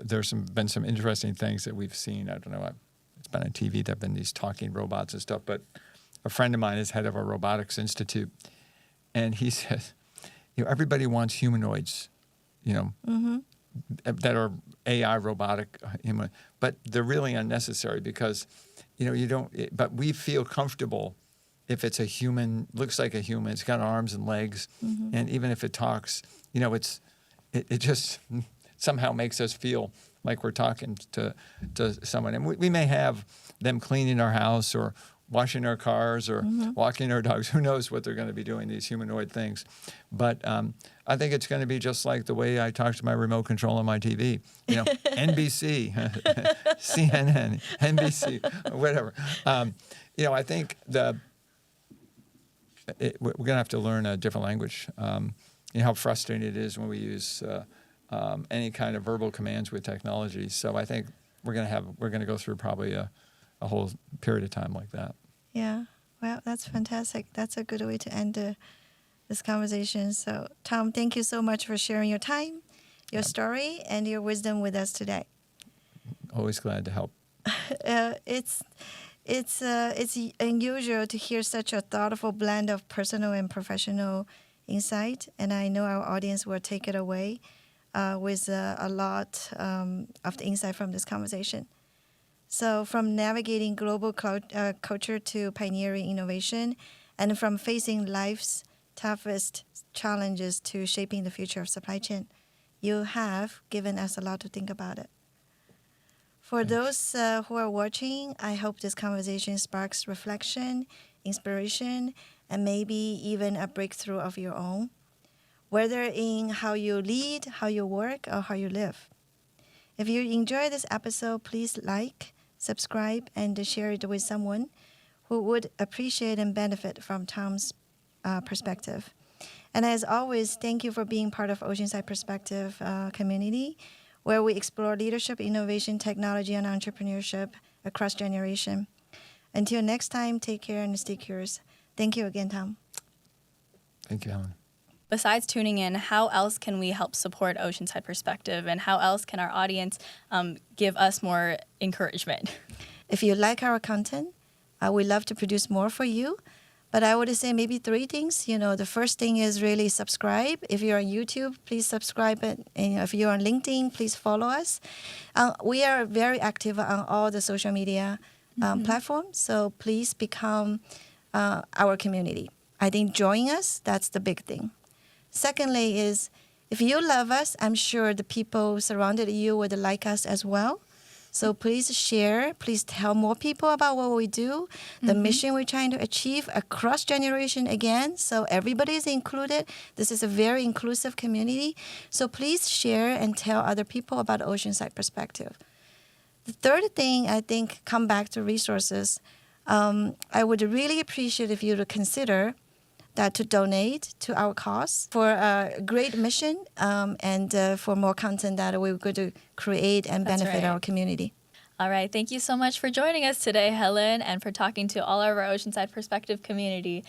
there's been some interesting things that we've seen. I don't know. It's been on TV. There've been these talking robots and stuff. But a friend of mine is head of a robotics institute, and he said, everybody wants humanoids, that are AI robotic, but they're really unnecessary because, you don't. But we feel comfortable if it's a human, looks like a human, it's got arms and legs, and even if it talks, it just somehow makes us feel like we're talking to someone. And we may have them cleaning our house or washing our cars or walking our dogs. Who knows what they're going to be doing, these humanoid things. But I think it's going to be just like the way I talk to my remote control on my TV. NBC, CNN, NBC, whatever. I think we're going to have to learn a different language. How frustrating it is when we use any kind of verbal commands with technology. So I think we're going to go through probably a whole period of time like that. Yeah. Well, that's fantastic. That's a good way to end this conversation. So, Tom, thank you so much for sharing your time, your story, and your wisdom with us today. Always glad to help. It's unusual to hear such a thoughtful blend of personal and professional insight, and I know our audience will take it away with a lot of the insight from this conversation. So from navigating global culture to pioneering innovation, and from facing life's toughest challenges to shaping the future of supply chain, you have given us a lot to think about it. For those who are watching, I hope this conversation sparks reflection, inspiration, and maybe even a breakthrough of your own, whether in how you lead, how you work, or how you live. If you enjoy this episode, please like, subscribe, and share it with someone who would appreciate and benefit from Tom's perspective. And as always, thank you for being part of Oceanside Perspective community, where we explore leadership, innovation, technology, and entrepreneurship across generation. Until next time, take care and stay curious. Thank you again, Tom. Thank you, Helen. Besides tuning in, how else can we help support Oceanside Perspective, and how else can our audience give us more encouragement? If you like our content, we love to produce more for you. But I would say maybe 3 things. The first thing is really subscribe. If you're on YouTube, please subscribe. And if you're on LinkedIn, please follow us. We are very active on all the social media platforms. So please become our community. I think join us, that's the big thing. Secondly is, if you love us, I'm sure the people surrounded you would like us as well. So please share, please tell more people about what we do, the mission we're trying to achieve across generation again, so everybody is included. This is a very inclusive community. So please share and tell other people about Oceanside Perspective. The third thing, I think, come back to resources. I would really appreciate if you would consider that to donate to our cause for a great mission and for more content that we're going to create and benefit our community. All right. Thank you so much for joining us today, Helen, and for talking to all of our Oceanside Perspective community.